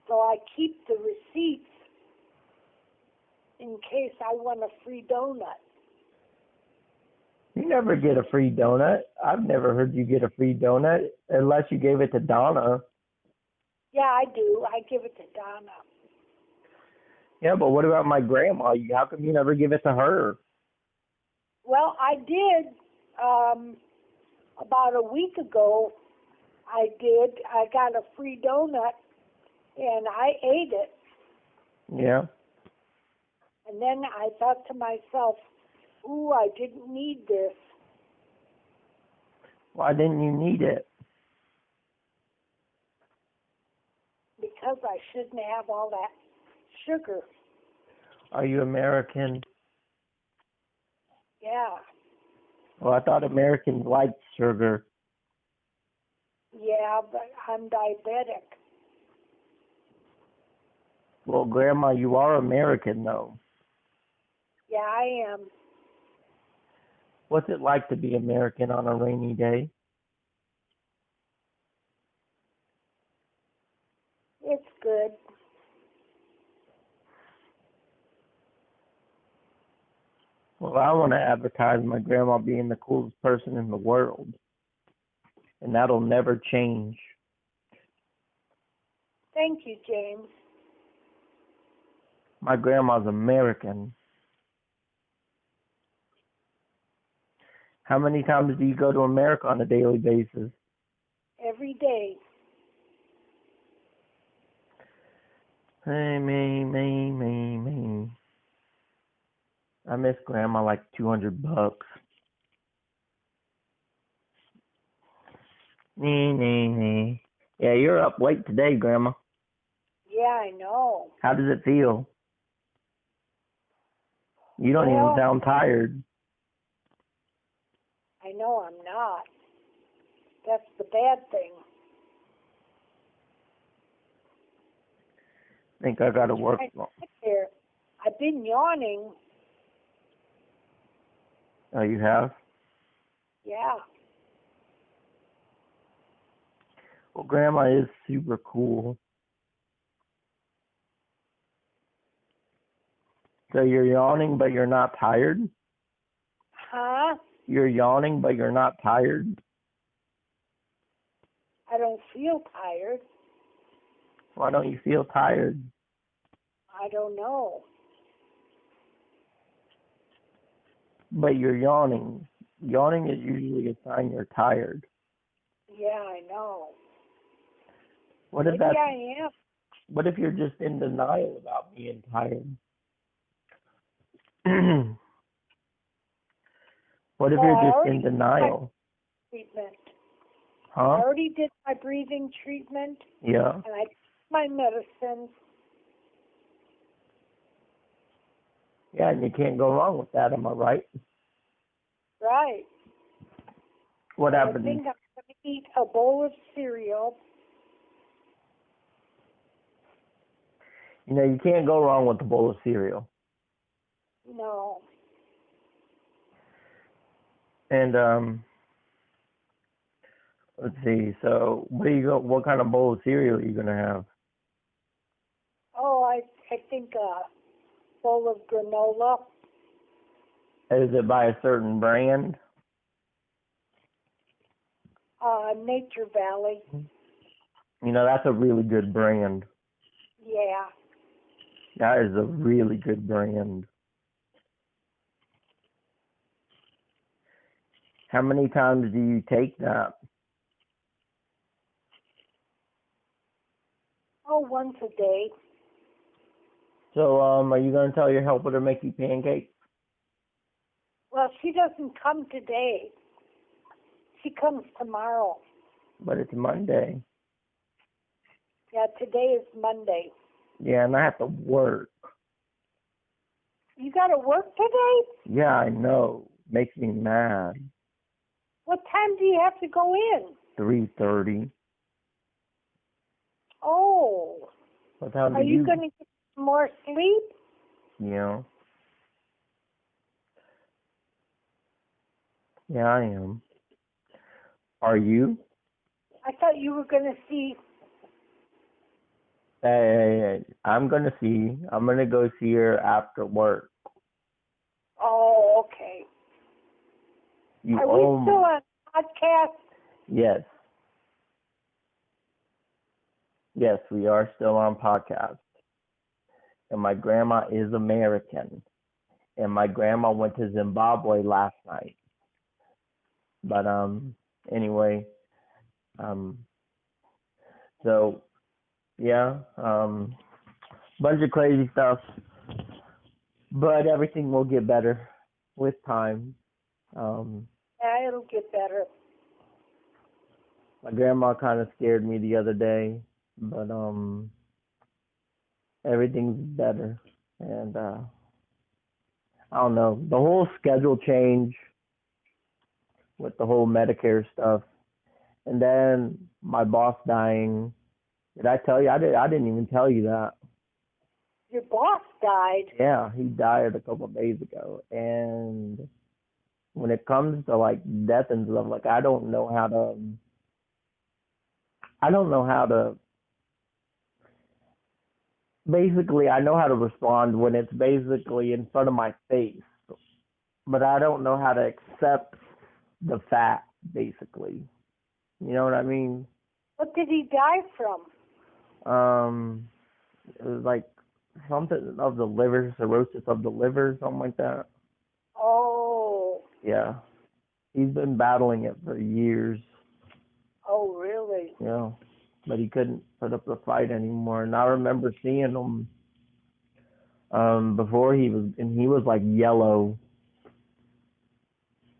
So I keep the receipts in case I want a free donut. You never get a free donut. I've never heard you get a free donut unless you gave it to Donna. Yeah, I do. I give it to Donna. Yeah, but what about my grandma? How come you never give it to her? Well, I did about a week ago. I got a free donut, and I ate it. Yeah. And then I thought to myself, ooh, I didn't need this. Why didn't you need it? Because I shouldn't have all that sugar. Are you American? Yeah. Well, I thought Americans liked sugar. Yeah, but I'm diabetic. Well, Grandma, you are American, though. Yeah, I am. What's it like to be American on a rainy day? It's good. Well, I want to advertise my grandma being the coolest person in the world. And that'll never change. Thank you, James. My grandma's American. How many times do you go to America on a daily basis? Every day. Hey, me. I miss Grandma like $200. Me. Yeah, you're up late today, Grandma. Yeah, I know. How does it feel? You don't even sound tired. I know I'm not. That's the bad thing. I think I gotta work. Here. I've been yawning. Oh, you have? Yeah. Well, Grandma is super cool. So you're yawning, but you're not tired? Huh? You're yawning, but you're not tired? I don't feel tired. Why don't you feel tired? I don't know. But you're yawning. Yawning is usually a sign you're tired. Yeah, I know. What if Maybe I am. What if you're just in denial about being tired? What if you're just in denial? Treatment. Huh? I already did my breathing treatment. Yeah. And I took my medicine. Yeah, and you can't go wrong with that, am I right? Right. What happened? I think I'm going to eat a bowl of cereal. You know, you can't go wrong with a bowl of cereal. No. And let's see. So, what kind of bowl of cereal are you gonna have? Oh, I think a bowl of granola. Is it by a certain brand? Nature Valley. You know, that's a really good brand. Yeah. That is a really good brand. How many times do you take that? Oh, once a day. So, are you gonna tell your helper to make you pancakes? Well, she doesn't come today. She comes tomorrow. But it's Monday. Yeah, today is Monday. Yeah, and I have to work. You got to work today? Yeah, I know. Makes me mad. What time do you have to go in? 3:30. Oh. What time Are do you going to get more sleep? Yeah. Yeah, I am. Are you? I thought you were going to see. Hey, I'm going to see. I'm going to go see her after work. Oh, okay. Are we still on podcast? Yes. Yes, we are still on podcast. And my grandma is American. And my grandma went to Zimbabwe last night. But anyway, so yeah, bunch of crazy stuff. But everything will get better with time. Yeah, it'll get better. My grandma kind of scared me the other day, but everything's better. And I don't know, the whole schedule change with the whole Medicare stuff, and then my boss dying. Did I tell you? I didn't even tell you that. Your boss died? Yeah, he died a couple of days ago. And when it comes to like death and stuff, like I don't know how to. Basically, I know how to respond when it's basically in front of my face, but I don't know how to accept the fact, basically. You know what I mean? What did he die from? It was like something of the liver, cirrhosis of the liver, something like that. Oh. Yeah. He's been battling it for years, Oh, really? you know, but he couldn't put up the fight anymore. And I remember seeing him before he was like yellow,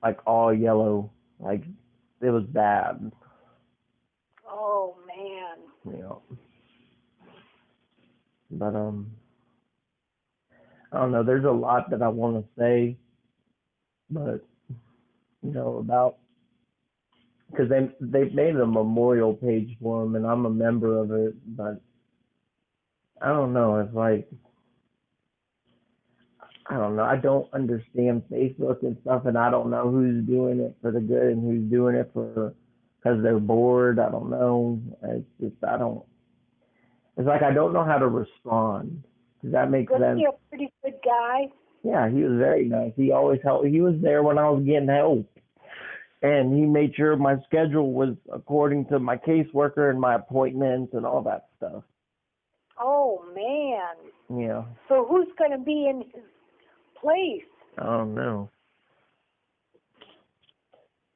like all yellow, like it was bad, Oh, man. you know. But I don't know. There's a lot that I want to say, but about because they made a memorial page for him, and I'm a member of it, but I don't know. It's like I don't know. I don't understand Facebook and stuff, and I don't know who's doing it for the good and who's doing it for because they're bored. I don't know. It's just I don't. It's like I don't know how to respond. Does that make Wasn't sense? he a pretty good guy? Yeah, he was very nice. He always helped. He was there when I was getting help, and he made sure my schedule was according to my caseworker and my appointments and all that stuff. Oh, man. Yeah, So who's going to be in his place? I don't know.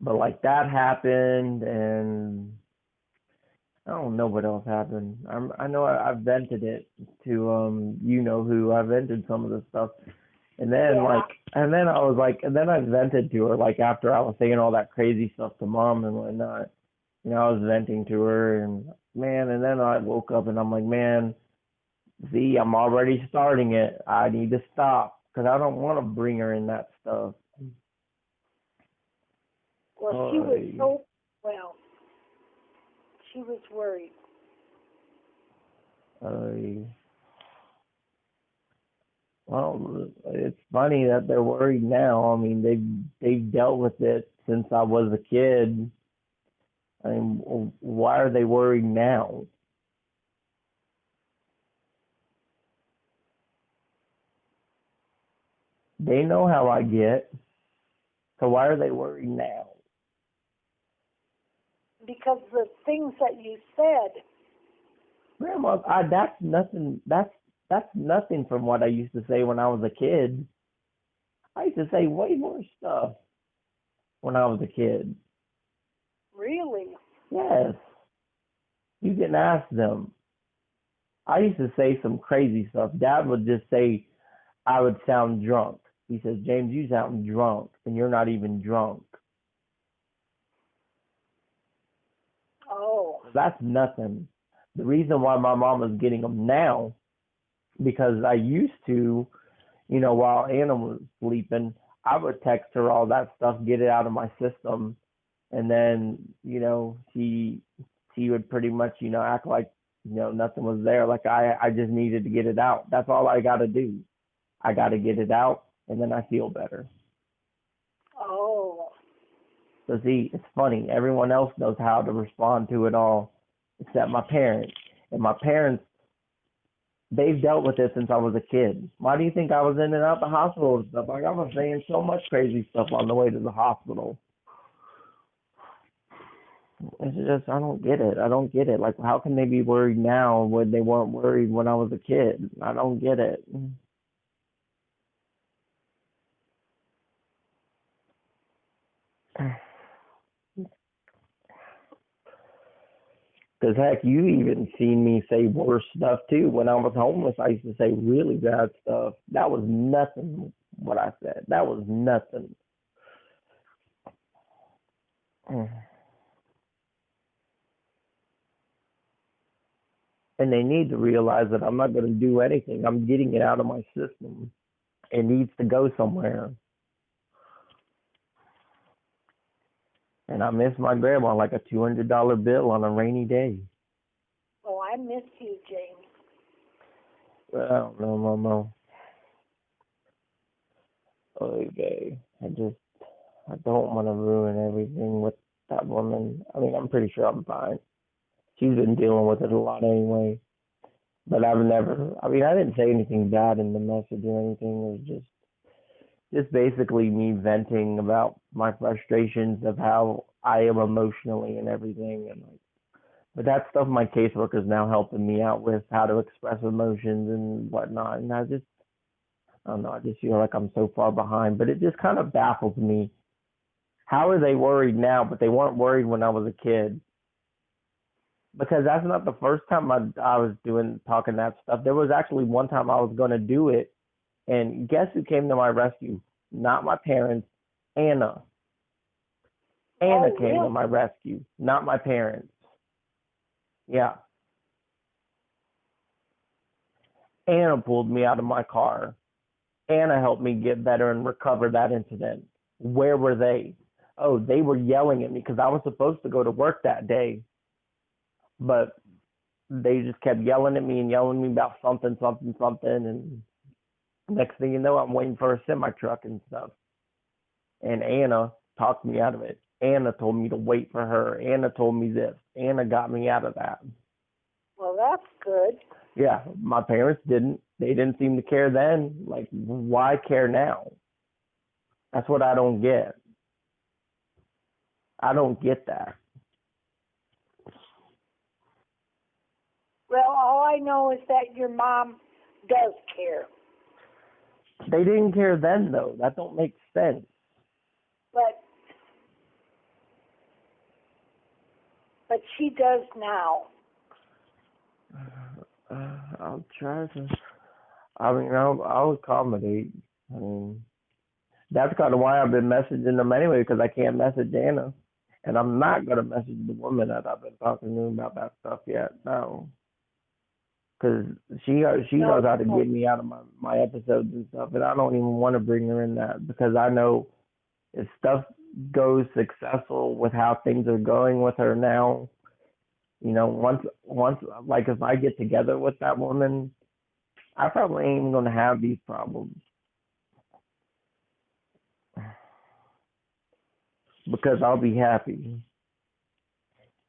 But like that happened, and I don't know what else happened. I know I vented it to you know who. I vented some of the stuff, and then Yeah. and then I vented to her like after I was saying all that crazy stuff to mom and whatnot. I was venting to her, and man, and then I woke up and I'm like, man, see, I'm already starting it. I need to stop because I don't want to bring her in that stuff. Well, she was so, well, she was worried. Well, it's funny that they're worried now. I mean, they've dealt with it since I was a kid. I mean, why are they worried now? They know how I get, so why are they worried now? Because the things that you said, Grandma, that's nothing. That's nothing from what I used to say when I was a kid. I used to say way more stuff when I was a kid. really? Yes, you can ask them. I used to say some crazy stuff. Dad would just say I would sound drunk. He says, James, you sound drunk, and you're not even drunk. Oh, That's nothing. The reason why my mom is getting them now, because I used to, while Anna was sleeping, I would text her all that stuff, get it out of my system, and then, she would pretty much, act like, nothing was there. Like I just needed to get it out. That's all I got to do. I got to get it out, and then I feel better. oh, So see, it's funny. Everyone else knows how to respond to it all, except my parents. And my parents, they've dealt with it since I was a kid. Why do you think I was in and out the hospital and stuff? Like I was saying so much crazy stuff on the way to the hospital. It's just I don't get it. I don't get it. Like how can they be worried now when they weren't worried when I was a kid? I don't get it. Because heck, you even seen me say worse stuff too. When I was homeless, I used to say really bad stuff. That was nothing. What I said, that was nothing. And they need to realize that I'm not going to do anything. I'm getting it out of my system. It needs to go somewhere. And I miss my grandma like a $200 bill on a rainy day. oh, I miss you, James. Well, I don't know, Mama. Okay. I don't want to ruin everything with that woman. I mean, I'm pretty sure I'm fine. She's been dealing with it a lot anyway. But I mean, I didn't say anything bad in the message or anything. It was just basically me venting about my frustrations of how I am emotionally and everything. And like, but that stuff my caseworker is now helping me out with how to express emotions and whatnot. And I don't know, I just feel like I'm so far behind. But it just kind of baffles me How are they worried now, but they weren't worried when I was a kid? Because that's not the first time I was talking that stuff. There was actually one time I was going to do it, and guess who came to my rescue? Not my parents, Anna. Anna came to my rescue, not my parents. Yeah. Anna pulled me out of my car. Anna helped me get better and recover that incident. Where were they? Oh, they were yelling at me because I was supposed to go to work that day, but they just kept yelling at me and yelling at me about something, and next thing you know, I'm waiting for a semi-truck and stuff. And Anna talked me out of it. Anna told me to wait for her. Anna told me this. Anna got me out of that. Well, that's good. Yeah, my parents didn't. They didn't seem to care then. Like, why care now? That's what I don't get. I don't get that. Well, all I know is that your mom does care. They didn't care then, though. That don't make sense. But she does now. I'll try to. I mean, I'll accommodate. I mean, that's kind of why I've been messaging them anyway, because I can't message Anna. And I'm not going to message the woman that I've been talking to about that stuff yet. No. Because she knows how to get me out of my episodes and stuff. And I don't even want to bring her in that, because I know if stuff goes successful with how things are going with her now, you know, once like if I get together with that woman, I probably ain't even gonna have these problems, because I'll be happy.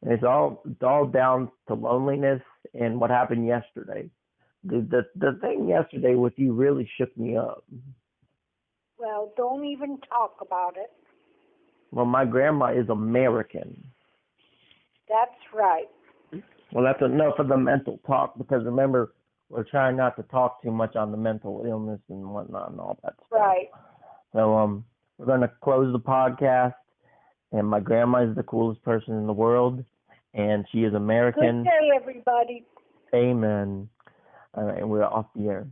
And it's all down to loneliness and what happened yesterday. The thing yesterday with you really shook me up. Well, don't even talk about it. Well, my grandma is American. That's right. Well, that's enough of the mental talk, because remember, we're trying not to talk too much on the mental illness and whatnot and all that stuff. Right. So we're going to close the podcast, and my grandma is the coolest person in the world, and she is American. Good day, everybody. Amen. All right, and we're off the air.